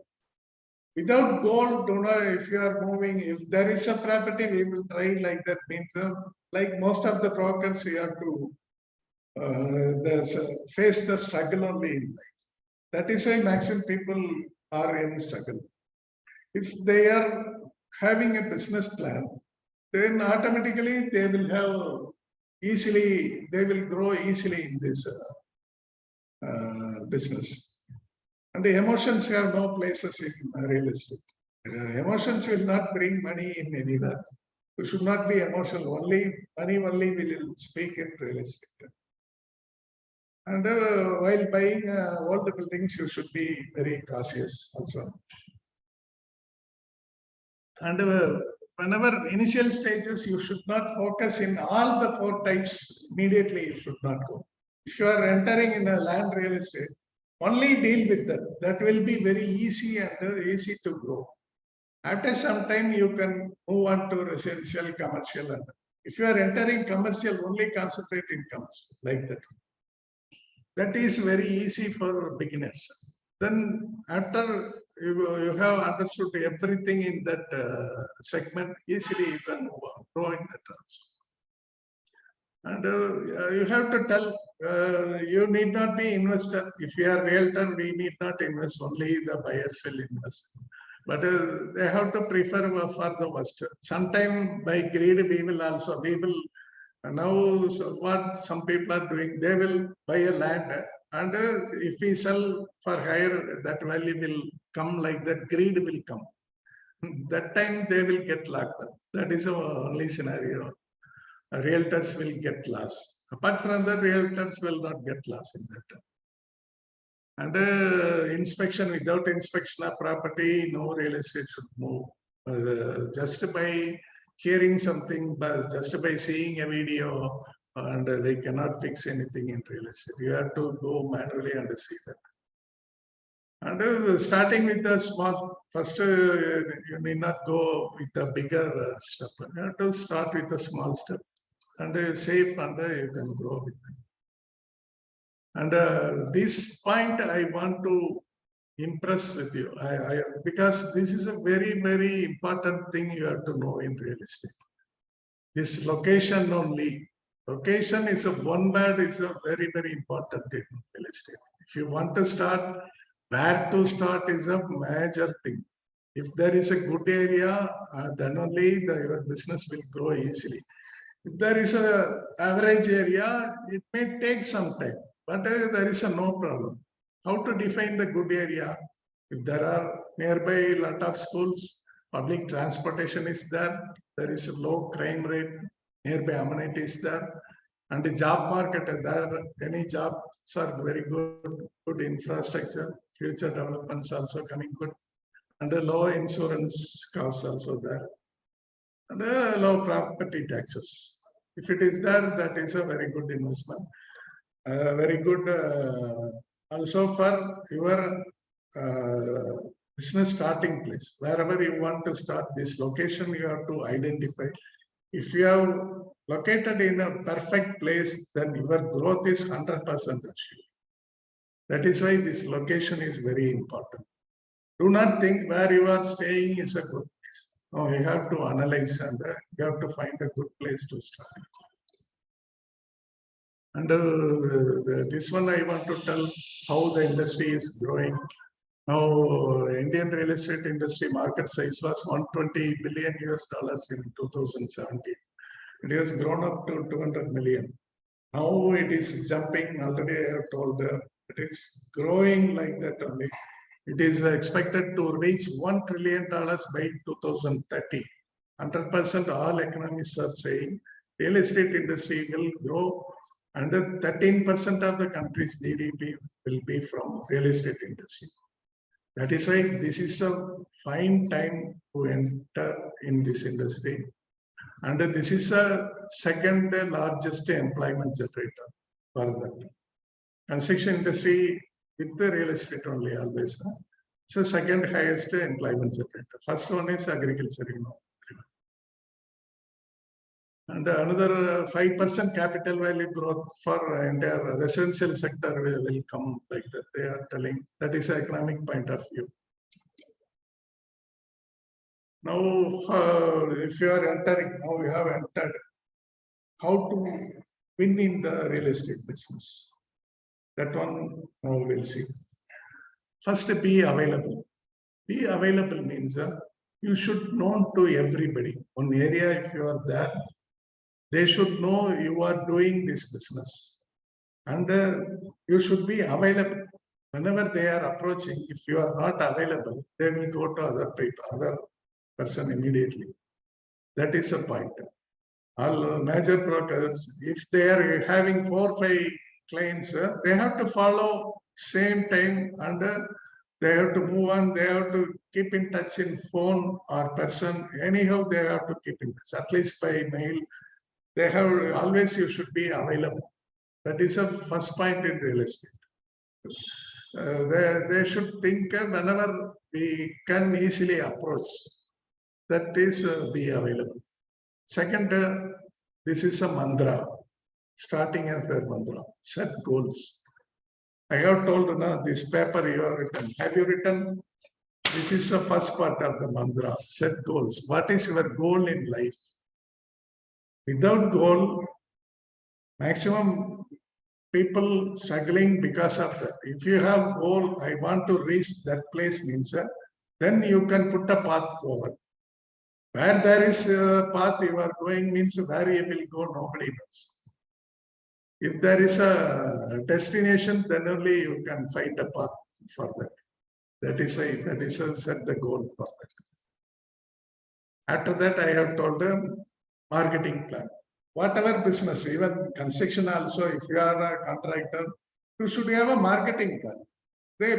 S2: Without goal, don't know if you are moving, if there is a property, we will try like that means, like most of the brokers, you have to face the struggle only in life. That is why maximum people are in struggle. If they are having a business plan, then automatically they will have easily, they will grow easily in this business. And the emotions have no places in real estate. Emotions will not bring money in anywhere. You should not be emotional. Only money only will speak in real estate. And while buying all the buildings, you should be very cautious also. And whenever initial stages, you should not focus in all the 4 types immediately. You should not go. If you are entering in a land real estate, only deal with that. That will be very easy and easy to grow. After some time, you can move on to residential, commercial. And if you are entering commercial, only concentrate in commercial like that. That is very easy for beginners. Then after you have understood everything in that segment, easily you can grow in that also. And you have to tell, you need not be investor. If you are realtor, we need not invest, only the buyers will invest. But they have to prefer for the worst. Sometime by greed, we will now what some people are doing, they will buy a land, and if we sell for higher, that value will come, like that greed will come. That time they will get locked up. That is the only scenario. Realtors will get lost. Apart from that, realtors will not get lost in that. And inspection, without inspection of property, no real estate should move. Just by hearing something, but just by seeing a video, and they cannot fix anything in real estate. You have to go manually and see that. And starting with the small, first you need not go with the bigger step. You have to start with a small step, and safe, and you can grow with them. And this point I want to impress with you, because this is a very, very important thing you have to know in real estate. This location only. Location is a one word, is a very, very important in real estate. If you want to start, where to start is a major thing. If there is a good area, then only your business will grow easily. If there is a average area, it may take some time, but there is a no problem. How to define the good area? If there are nearby a lot of schools, public transportation is there, there is a low crime rate, nearby amenities there, and the job market there, any jobs are very good infrastructure, future developments also coming good, and a low insurance costs also there, and low property taxes. If it is there, that is a very good investment. Very good also for your business starting place. Wherever you want to start, this location you have to identify. If you have located in a perfect place, then your growth is 100% achieved. That is why this location is very important. Do not think where you are staying is a good place. No, you have to analyze, and you have to find a good place to start. And this one I want to tell how the industry is growing. Now, Indian real estate industry market size was $120 billion in 2017. It has grown up to 200 million. Now it is jumping. Already I have told it is growing like that only. It is expected to reach $1 trillion by 2030. 100% all economists are saying real estate industry will grow, and 13% of the country's GDP will be from real estate industry. That is why this is a fine time to enter in this industry. And this is a second largest employment generator for that. construction industry with the real estate only always. So second highest employment sector. First one is agriculture, And another 5% capital value growth for entire residential sector will come like that. They are telling that is economic point of view. Now, if you are entering, now you have entered, how to win in the real estate business. That one now we'll see. First, be available. Be available means you should know to everybody. One area, if you are there, they should know you are doing this business. And you should be available. Whenever they are approaching, if you are not available, they will go to other people, other person immediately. That is a point. All major brokers, if they are having 4 or 5 clients, they have to follow same time and they have to move on. They have to keep in touch in phone or person. Anyhow, they have to keep in touch, at least by mail. They have always, you should be available. That is a first point in real estate. They should think whenever we can easily approach, that is be available. Second, this is a mantra, starting as a mantra, set goals. I have told this paper you have written. Have you written? This is the first part of the mantra, set goals. What is your goal in life? Without goal, maximum people struggling because of that. If you have goal, I want to reach that place means, then you can put a path forward. Where there is a path you are going means where you will go, nobody knows. If there is a destination, then only you can find a path for that. That is why that is set the goal for that. After that, I have told them marketing plan. Whatever business, even construction also, if you are a contractor, you should have a marketing plan.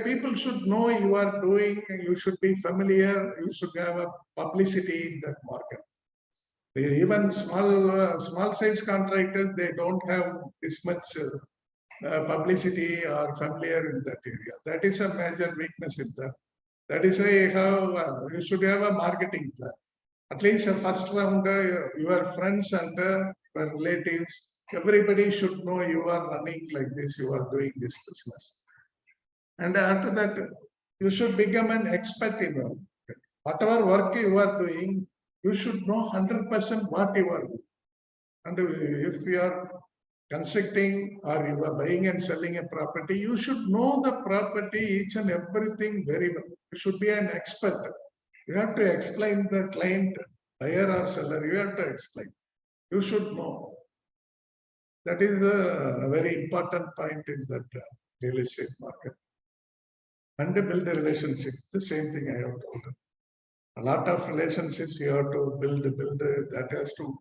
S2: People should know you are doing, you should be familiar, you should have a publicity in that market. Even small size contractors, they don't have this much publicity or familiar in that area. That is a major weakness in that. That is why you should have a marketing plan. At least a first round, your friends and your relatives, everybody should know you are running like this, you are doing this business. And after that, you should become an expert in it. Whatever work you are doing, you should know 100% what you are doing. And if you are constructing or you are buying and selling a property, you should know the property, each and everything very well. You should be an expert. You have to explain the client, buyer or seller, you have to explain. You should know. That is a very important point in that real estate market. And build a relationship, the same thing I have told. A lot of relationships you have to build, that has to,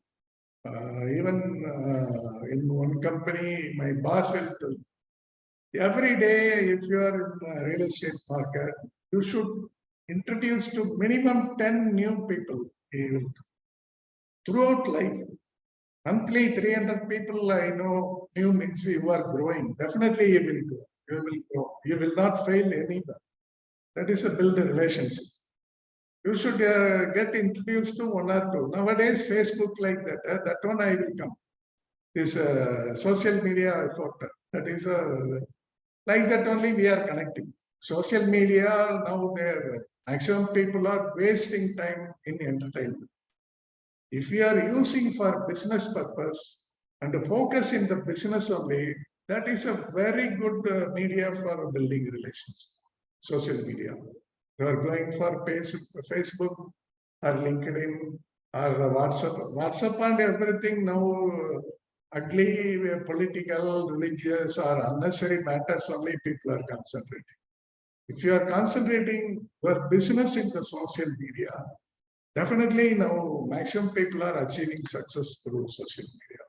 S2: even in one company, my boss will tell, every day, if you are in real estate market, you should introduce to minimum 10 new people throughout life. Monthly 300 people I know new means you are growing. Definitely you will grow. You will grow. You will not fail anywhere. That is a build a relationship. You should get introduced to 1 or 2. Nowadays, Facebook like that. That one I will come. This social media effort. That is like that only we are connecting. Social media now maximum people are wasting time in entertainment. If you are using for business purpose and focus in the business only, that is a very good media for building relations. Social media. You are going for Facebook or LinkedIn or WhatsApp. WhatsApp and everything now ugly, political, religious or unnecessary matters only people are concentrating. If you are concentrating your business in the social media, definitely now maximum people are achieving success through social media.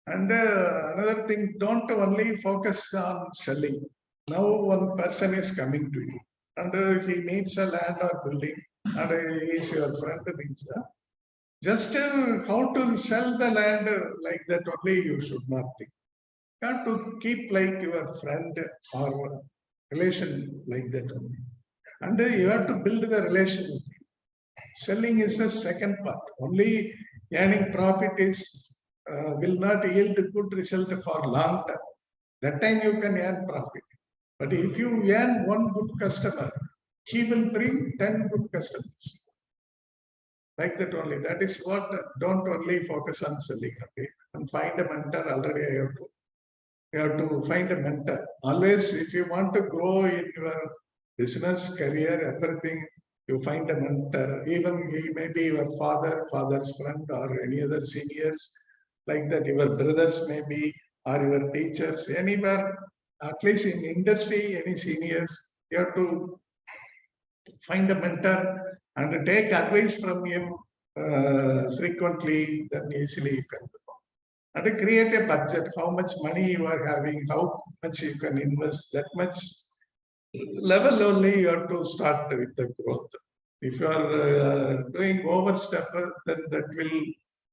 S2: And another thing, don't only focus on selling. Now one person is coming to you and he needs a land or building and he is your friend. Just how to sell the land like that only you should not think. You have to keep like your friend or relation like that only. And you have to build the relation with him. Selling is the second part. Only earning profit is will not yield a good result for long term. That time you can earn profit. But if you earn one good customer, he will bring 10 good customers. Like that only. That is what, don't only focus on selling. Okay? And find a mentor. Already you have to find a mentor. Always, if you want to grow in your business, career, everything, you find a mentor. Even he may be your father, father's friend, or any other seniors, like that. Your brothers may be, or your teachers, anywhere, at least in industry, any seniors, you have to find a mentor and take advice from him frequently, then easily you can do. And create a budget, how much money you are having, how much you can invest, that much level only you have to start with the growth. If you are doing overstep, then that will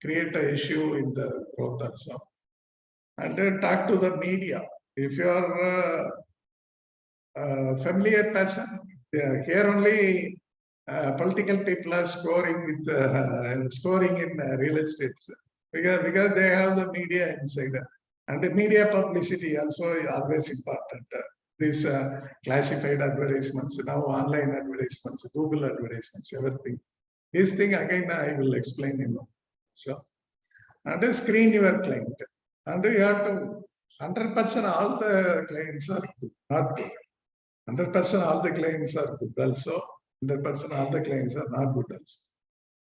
S2: create an issue in the growth also. And talk to the media. If you are a familiar person, here only political people are scoring in real estate because they have the media inside, and the media publicity also is always important. These classified advertisements, now online advertisements, Google advertisements, everything. This thing again I will explain in a so. And screen your client, and you have to 100% all the clients are good, not good. 100% all the clients are good also. 100% all the clients are not good also.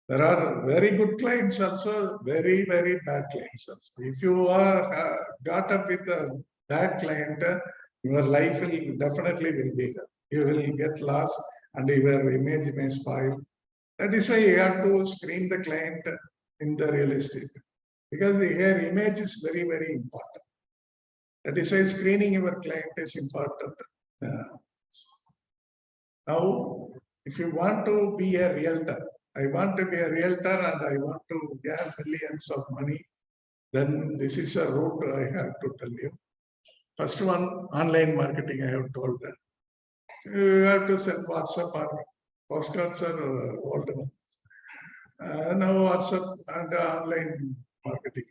S2: There are very good clients also, very, very bad clients also. If you are got up with a bad client, your life will definitely will be there. You will get lost and your image may spoil. That is why you have to screen the client in the real estate. Because here image is very, very important. That is why screening your client is important. Now, if you want to be a realtor, I want to be a realtor and I want to get millions of money, then this is a route I have to tell you. First one, online marketing, I have told them. You have to send WhatsApp or postcards or old ones. Now WhatsApp and online marketing.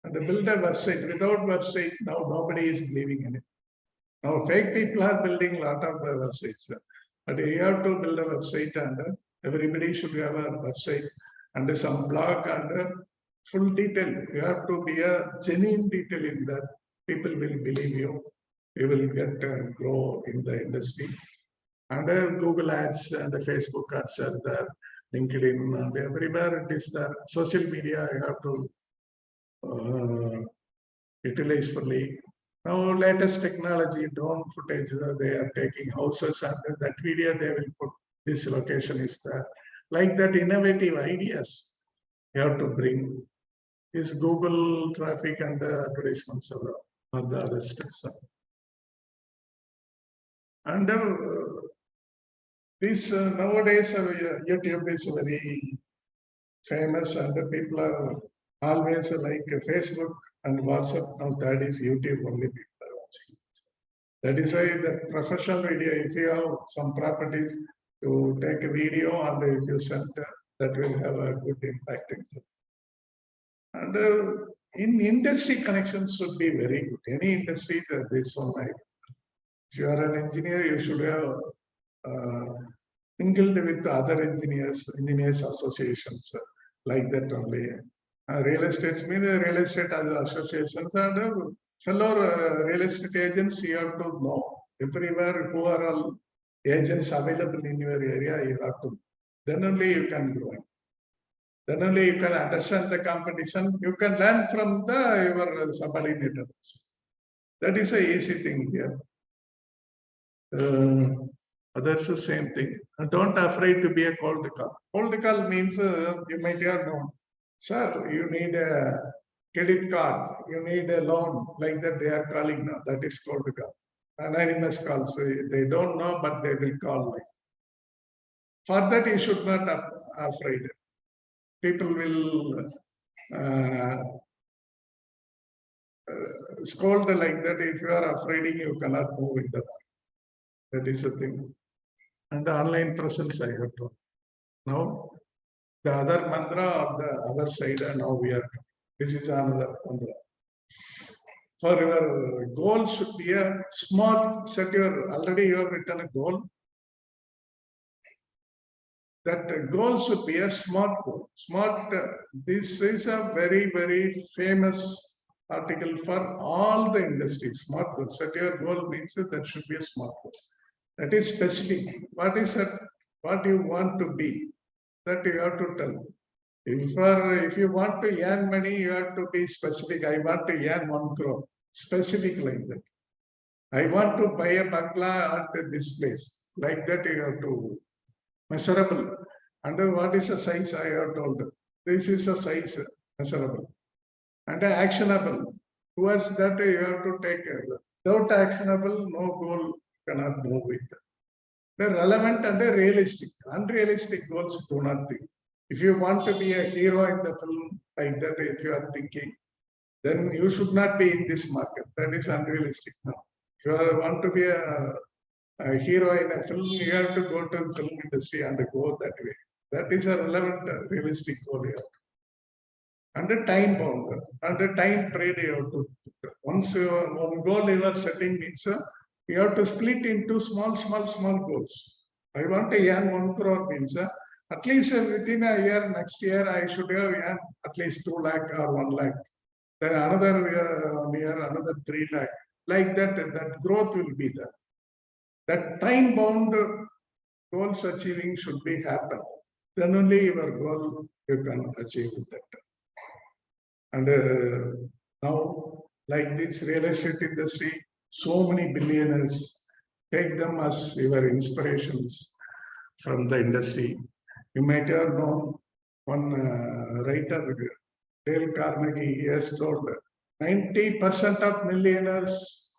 S2: And build a website. Without website, now nobody is believing in it. Now fake people are building a lot of websites. But you have to build a website and everybody should have a website and some blog and full detail. You have to be a genuine detail in that. People will believe you. You will get grow in the industry. And Google ads and the Facebook ads are there, LinkedIn and everywhere it is there. Social media you have to utilize fully. Now latest technology, drone footage, they are taking houses and that video they will put this location is there. Like that innovative ideas you have to bring. Is Google traffic and advertisements or the other steps. And this nowadays YouTube is very famous and the people are always like Facebook and WhatsApp. Now that is YouTube only people are watching. That is why the professional video, if you have some properties, you take a video and if you send that will have a good impact. And in industry connections should be very good. Any industry, this one. If you are an engineer, you should have mingled with other engineers associations like that only. Real estates mean real estate associations and fellow real estate agents you have to know. Everywhere who are all agents available in your area, you have to. Then only you can grow. Then only you can understand the competition. You can learn from your subordinates. That is a easy thing here. That's the same thing. Don't afraid to be a cold call. Cold call means you might have known, sir, you need a credit card, you need a loan, like that they are calling now. That is cold call. Anonymous calls. They don't know, but they will call. Like. For that, you should not afraid. People will scold like that. If you are afraid, you cannot move in the market. That is the thing. And the online presence, I have to. Now, the other mantra of the other side, and now we are. This is another mantra. For your goal should be a smart. Set your already you have written a goal. That goal should be a smart goal. Smart. This is a very, very famous article for all the industries. Smart goal. Set your goal means that should be a smart goal. That is specific. What is that? What you want to be? That you have to tell. If you want to earn money, you have to be specific. I want to earn 1 crore. Specific like that. I want to buy a bangla at this place. Like that you have to measurable. And what is the size I have told? This is a size measurable. And actionable. Towards that you have to take care. Without actionable, no goal cannot move with. The relevant and the realistic. Unrealistic goals do not think. If you want to be a hero in the film like that, if you are thinking, then you should not be in this market. That is unrealistic now. If you want to be a hero in a film, you have to go to the film industry and go that way. That is a relevant, realistic goal here. And the time bound, and the time period you have to. Once one goal you are setting means you have to split into small goals. I want to earn 1 crore means at least within a year, next year, I should have earned at least 2 lakh or 1 lakh. Then another year, another 3 lakh. Like that, that growth will be there. That time bound goals achieving should be happen. Then only your goal you can achieve that. And now, like this real estate industry, so many billionaires, take them as your inspirations from the industry. You might have known one writer, Dale Carnegie, has told 90% of millionaires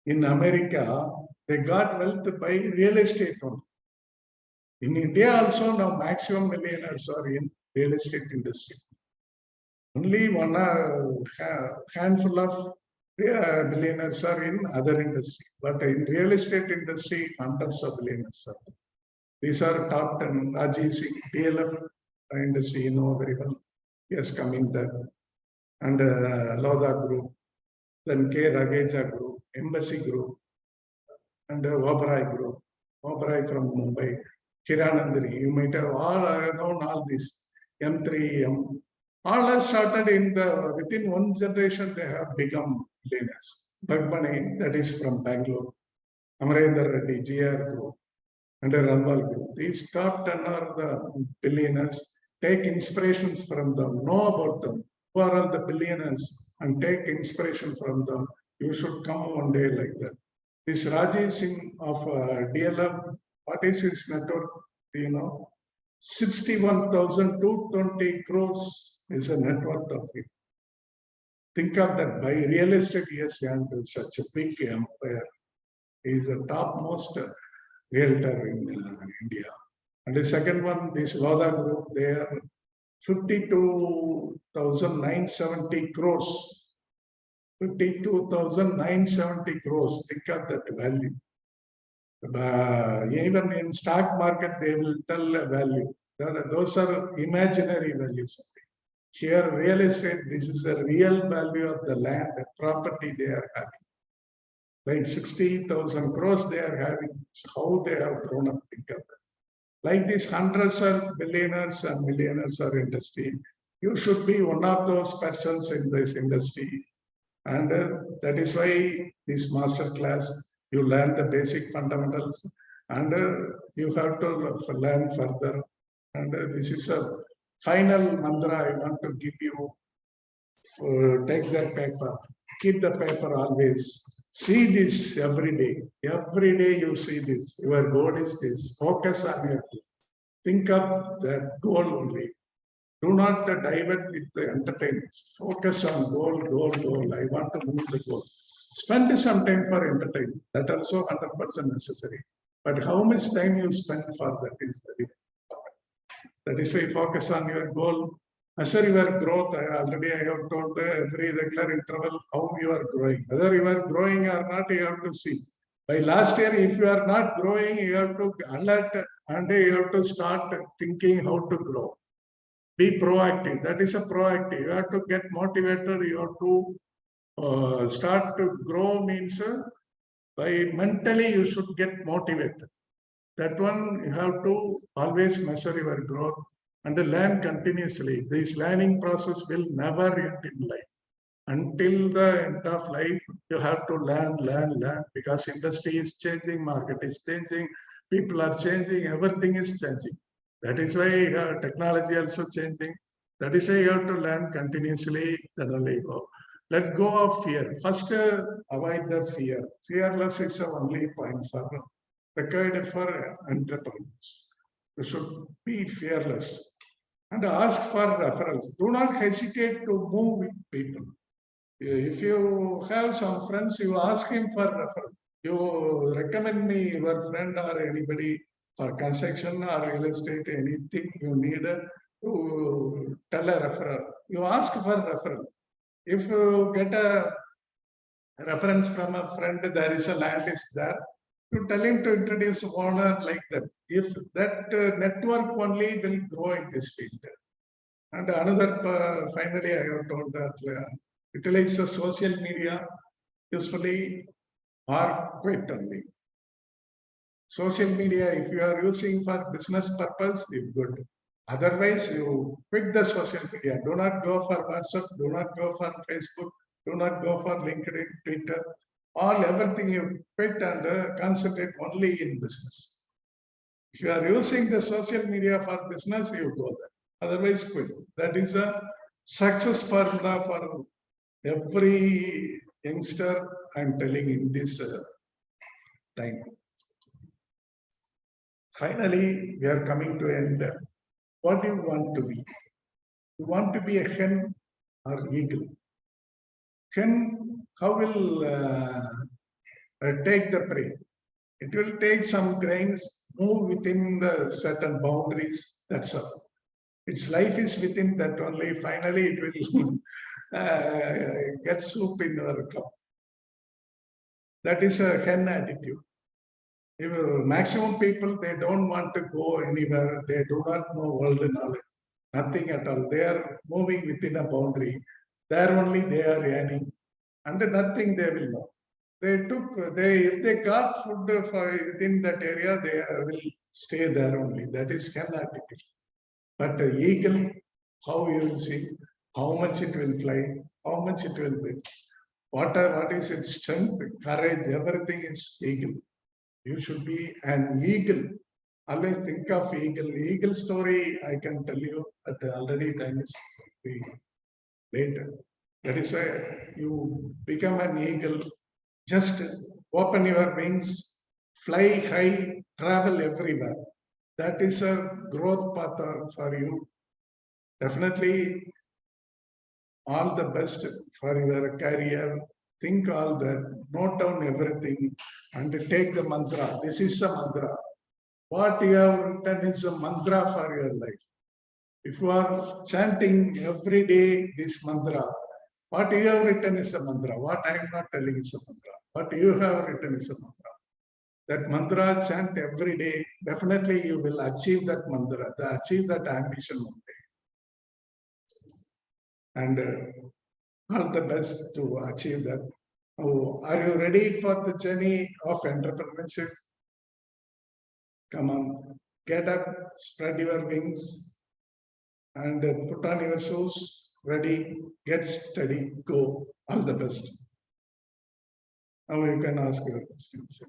S2: in America, they got wealth by real estate only. In India also now maximum millionaires are in real estate industry. Only one handful of billionaires are in other industry, but in real estate industry, hundreds of billionaires are. These are top 10. Rajiv Singh, DLF industry, you know very well. Yes, coming there. And Lodha Group, then K. Rageja Group, Embassy Group, and Oberoi Group, Oberoi from Mumbai, Hiranandani. You might have all known all this. M3M. All are started in within one generation, they have become billionaires. Bhagbani, that is from Bangalore. Amarendra Reddy, GR Group. And Ranwal Group. These top 10 are the billionaires. Take inspirations from them, know about them. Who are all the billionaires and take inspiration from them. You should come one day like that. This Rajiv Singh of DLF, what is his net worth? Do you know? 61,220 crores is a net worth of him. Think of that. By real estate, he has earned such a big empire. He is a topmost realtor in India. And the second one, this Lodha Group, they are 52,970 crores. 52,970 crores. Think of that value. Even in stock market, they will tell a value. Those are imaginary values. Here, real estate, this is the real value of the land, the property they are having. Like 60,000 crores they are having. How they have grown up, think of that. Like these hundreds of billionaires and millionaires are industry. You should be one of those persons in this industry. And that is why this master class, you learn the basic fundamentals and you have to learn further. And this is a final mantra I want to give you. Take that paper, keep the paper always. See this every day. Every day you see this. Your goal is this. Focus on your goal. Think of that goal only. Do not divert with the entertainment. Focus on goal. I want to move the goal. Spend some time for entertainment. That also 100% necessary. But how much time you spend for that is very important. That is why focus on your goal Measure your growth. Already I have told every regular interval how you are growing. Whether you are growing or not, you have to see. By last year, if you are not growing, you have to alert and you have to start thinking how to grow. Be proactive. That is a proactive. You have to get motivated. You have to start to grow means by mentally you should get motivated. That one you have to always measure your growth and learn continuously. This learning process will never end in life. Until the end of life, you have to learn because industry is changing, market is changing, people are changing, everything is changing. That is why technology also changing. That is why you have to learn continuously, then only go. Let go of fear. First, avoid the fear. Fearless is the only point for required for entrepreneurs. You should be fearless and ask for referrals. Do not hesitate to move with people. If you have some friends, you ask him for referral. You recommend me your friend or anybody for construction or real estate, anything you need, you tell a referral. You ask for referral. If you get a reference from a friend, there is a land is there, you tell him to introduce owner like that. If that network only will grow in this field. And another, finally, I have told that utilize the social media usefully or quit only. Social media, if you are using for business purpose, it's good. Otherwise, you quit the social media. Do not go for WhatsApp, do not go for Facebook, do not go for LinkedIn, Twitter. All everything you quit and concentrate only in business. If you are using the social media for business, you go there. Otherwise, quit. That is a success formula for every youngster. I'm telling in this time. Finally, we are coming to end. What do you want to be? You want to be a hen or eagle? Hen, how will take the prey? It will take some grains, move within the certain boundaries. That's all. Its life is within that only. Finally, it will get soup in your cup. That is a hen attitude. If maximum people, they don't want to go anywhere. They do not know world knowledge. Nothing at all. They are moving within a boundary. There only they are earning. And nothing they will know. If they got food within that area, they will stay there only. That is hen attitude. But eagle, how you will see, how much it will fly, how much it will be. What is its strength, courage, everything is eagle. You should be an eagle. Always think of eagle. Eagle story I can tell you, but already time is later. That is why you become an eagle. Just open your wings, fly high, travel everywhere. That is a growth path for you. Definitely all the best for your career. Think all that, note down everything and take the mantra. This is a mantra. What you have written is a mantra for your life. If you are chanting every day this mantra, what you have written is a mantra. What I am not telling is a mantra. What you have written is a mantra. That mantra chant every day, definitely you will achieve that mantra, achieve that ambition one day. And all the best to achieve that. Oh, are you ready for the journey of entrepreneurship? Come on, get up, spread your wings, and put on your shoes, ready, get steady, go. All the best. Now you can ask your questions.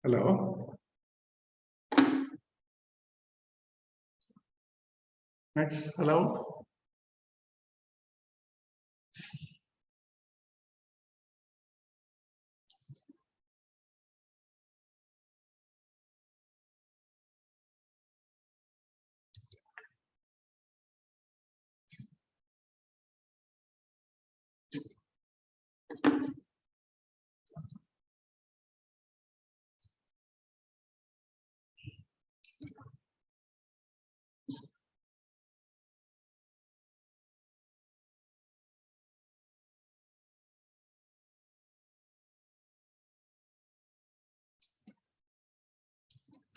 S2: Hello? Next, hello?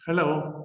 S2: Hello.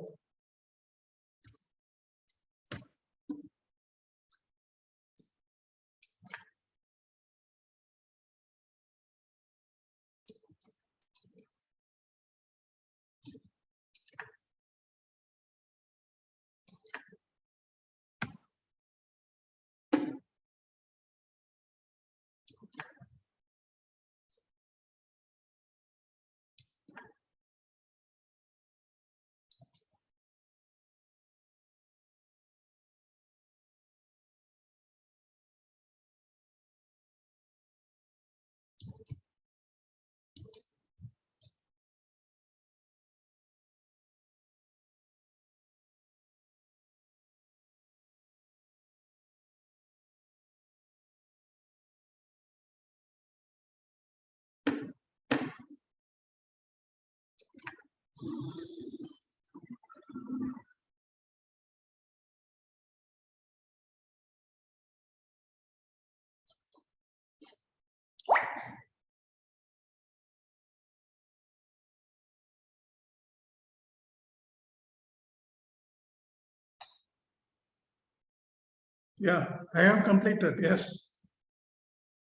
S2: Yeah, I have completed. Yes.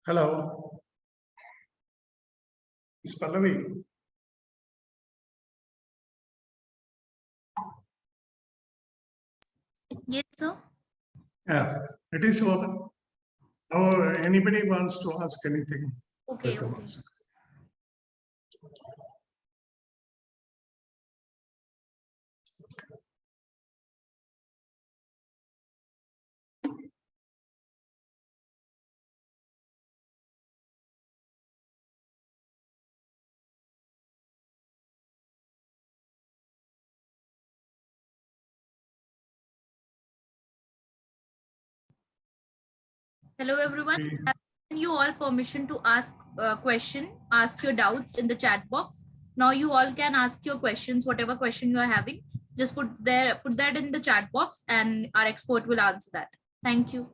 S2: Hello. It's Pallavi.
S1: Yes, sir.
S2: Yeah, it is open. Or anybody wants to ask anything?
S1: Okay.
S2: let them
S1: Okay.
S2: ask.
S1: Hello, everyone.
S2: Okay.
S1: I've given you all permission to ask a question, ask your doubts in the chat box. Now you all can ask your questions, whatever question you are having. Just put that in the chat box, and our expert will answer that. Thank you.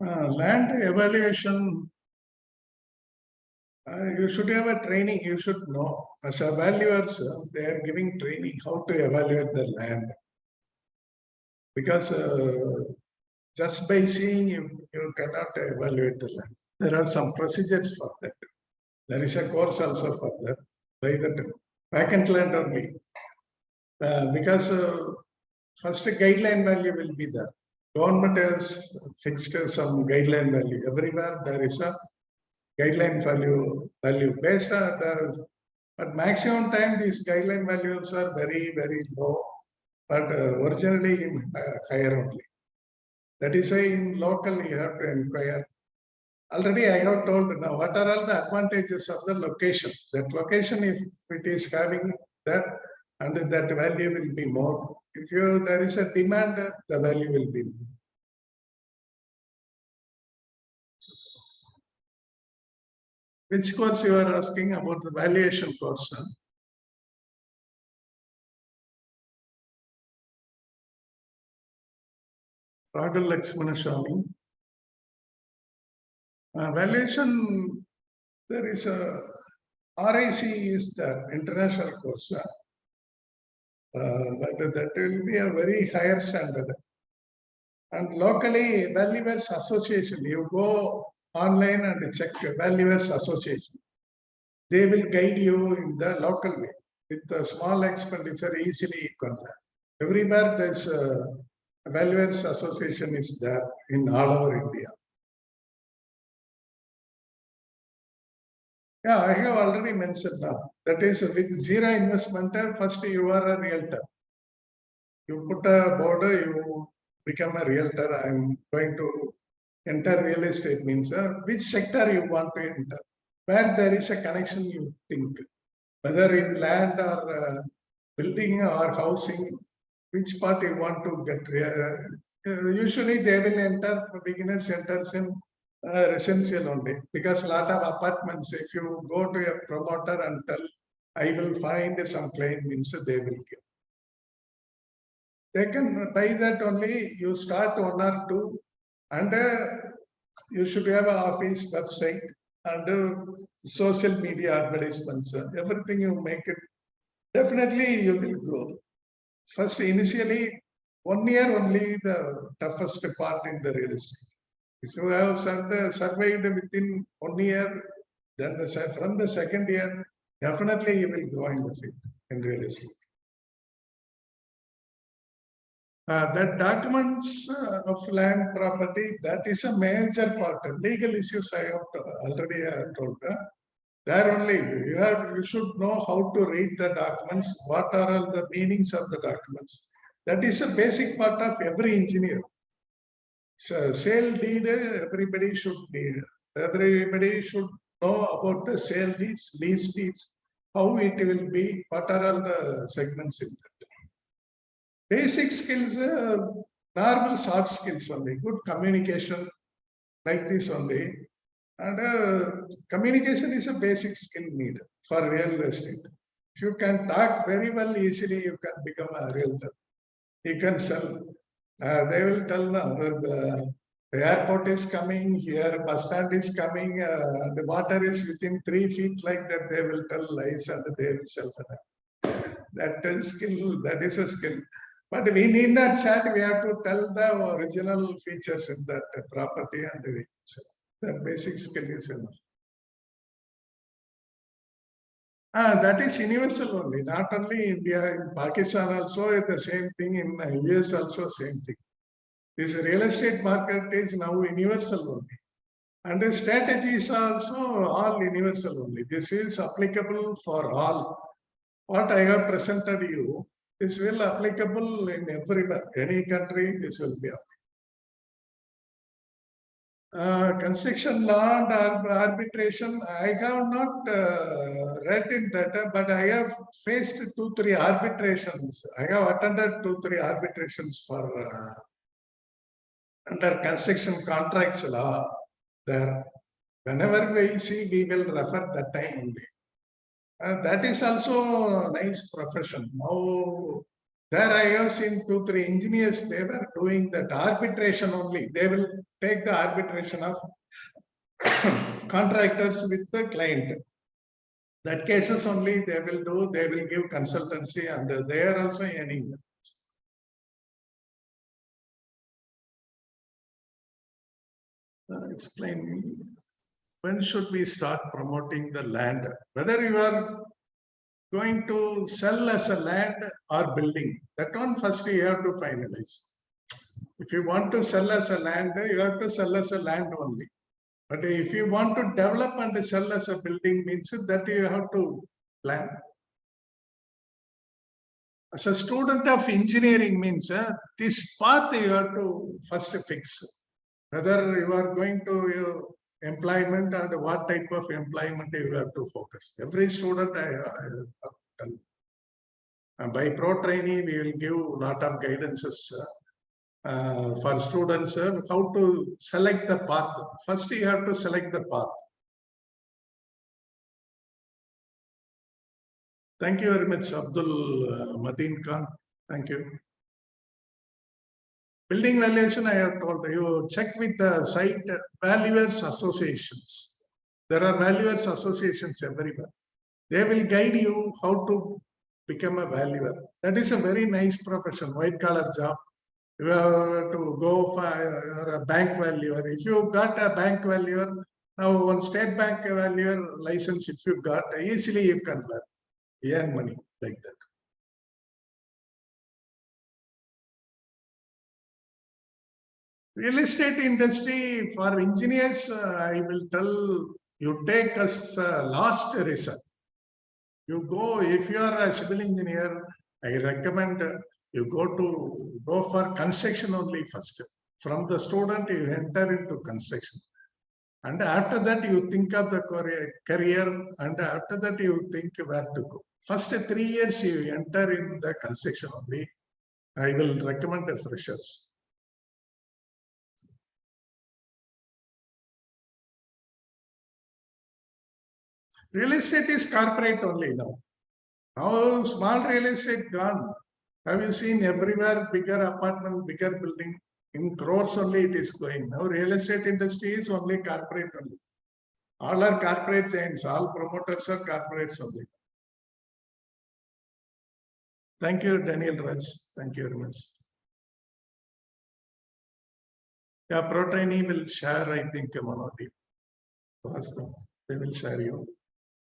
S2: Land evaluation, you should have a training, you should know. As evaluators, they are giving training how to evaluate the land. Because just by seeing, you cannot evaluate the land. There are some procedures for that. There is a course also for that. By the vacant land only. Because first guideline value will be there. Government has fixed some guideline value. Everywhere there is a guideline value based on the, but maximum time these guideline values are very, very low, but originally in higher only. That is why in local you have to inquire. Already I have told now what are all the advantages of the location. That location, if it is having that, and that value will be more. If there is a demand, the value will be more. Which course you are asking about the valuation course? Ragal Laxmanaswamy. Valuation, there is a RIC is the international course. But that will be a very higher standard. And locally, Valuers Association, you go online and check Valuers Association. They will guide you in the local way. With the small expenditure, easily you can learn. Everywhere there's a Valuers Association is there in all over India. Yeah, I have already mentioned now. That is with zero investment, first you are a realtor. You put a border, you become a realtor. I'm going to enter real estate means which sector you want to enter, where there is a connection you think, whether in land or building or housing, which part you want to get. Usually they will enter, beginners enters in residential only, because a lot of apartments, if you go to a promoter and tell, I will find some client, means they will give. They can buy that only, you start one or two, and you should have an office website and social media advertisements. Everything you make it, definitely you will grow. First, initially, 1 year only the toughest part in the real estate. If you have survived within 1 year, then from the second year, definitely you will grow in the field in real estate. That documents of land property, that is a major part. Legal issues I have already told. There only you should know how to read the documents, what are all the meanings of the documents. That is a basic part of every engineer. So sale deed, everybody should need. Everybody should know about the sale deeds, lease deeds, how it will be, what are all the segments in that. Basic skills, normal soft skills only, good communication, like this only. And communication is a basic skill needed for real estate. If you can talk very well, easily you can become a realtor. You can sell. They will tell now the airport is coming here, bus stand is coming, the water is within 3 feet, like that. They will tell lies and they will sell that. That is skill. That is a skill. But we need not chat. We have to tell the original features in that property and we sell. That basic skill is enough. That is universal only, not only India, in Pakistan also the same thing, in US also same thing. This real estate market is now universal only. And the strategies are also all universal only. This is applicable for all. What I have presented you, this will applicable in everywhere, any country, this will be applicable. Construction law and arbitration, I have not read in that, but I have faced 2-3 arbitrations. I have attended 2-3 arbitrations for under construction contracts law. There, whenever we see, we will refer that time only. That is also a nice profession. Now, there I have seen 2-3 engineers, they were doing that arbitration only. They will take the arbitration of contractors with the client. That cases only they will do, they will give consultancy and they are also earning. Explain me, when should we start promoting the land? Whether you are going to sell as a land or building, that one first you have to finalize. If you want to sell as a land, you have to sell as a land only. But if you want to develop and sell as a building, means that you have to plan. As a student of engineering means this path you have to first fix. Whether you are going to employment and what type of employment you have to focus. Every student I tell. And by Protrainy, we will give a lot of guidances for students how to select the path. First, you have to select the path. Thank you very much, Abdul Mateen Khan. Thank you. Building valuation, I have told you, check with the site valuers associations. There are valuers associations everywhere. They will guide you how to become a valuer. That is a very nice profession, white collar job. You have to go for a bank valuer. If you got a bank valuer, now one state bank valuer license, if you got, easily you can earn money like that. Real estate industry for engineers, I will tell you take as last resort. You go, if you are a civil engineer, I recommend You go for construction only first. From the student, you enter into construction. And after that, you think of the career, and after that, you think where to go. First 3 years, you enter in the construction only. I will recommend the freshers. Real estate is corporate only now. Now small real estate gone. Have you seen everywhere bigger apartment, bigger building? In crores only it is going. Now real estate industry is only corporate only. All are corporate chains, all promoters are corporates only. Thank you, Daniel Raj. Thank you very much. Yeah, Protrainy will share, I think, Monoti. They will share you.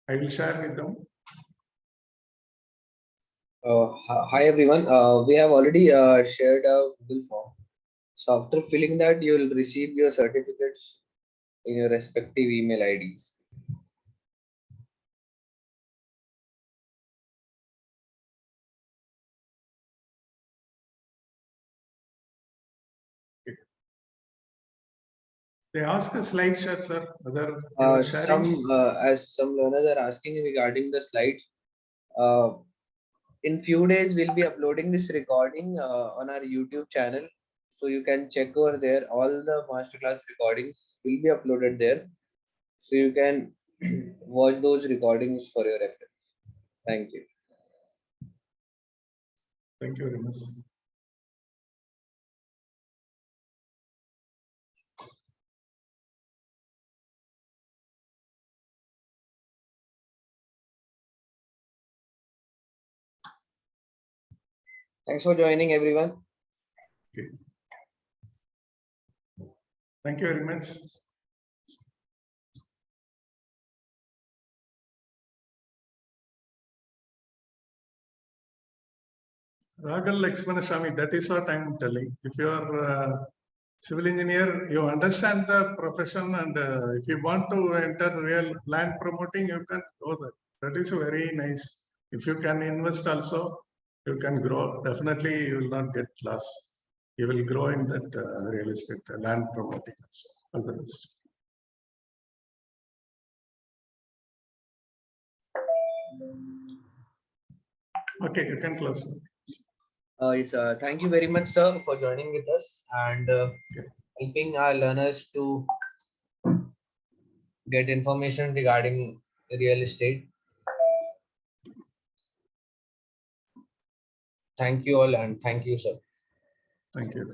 S2: I will share with them.
S3: Hi everyone. We have already shared a Google form. So after filling that, you will receive your certificates in your respective email IDs.
S2: They ask a slide share, sir. Whether you are sharing.
S3: As some learners are asking regarding the slides, in few days we'll be uploading this recording on our YouTube channel, so you can check over there. All the masterclass recordings will be uploaded there, so you can watch those recordings for your reference. Thank you.
S2: Thank you very much.
S3: Thanks for joining, everyone.
S2: Okay. Thank you very much. Ragal Lakshmanaswamy, that is what I'm telling. If you are a civil engineer, you understand the profession, and if you want to enter real land promoting, you can go there. That is very nice. If you can invest also, you can grow. Definitely, you will not get lost. You will grow in that real estate land promoting also. All the best. Okay, you can close.
S3: Yes, thank you very much, sir, for joining with us and helping our learners to get information regarding real estate. Thank you all, and thank you, sir.
S2: Thank you.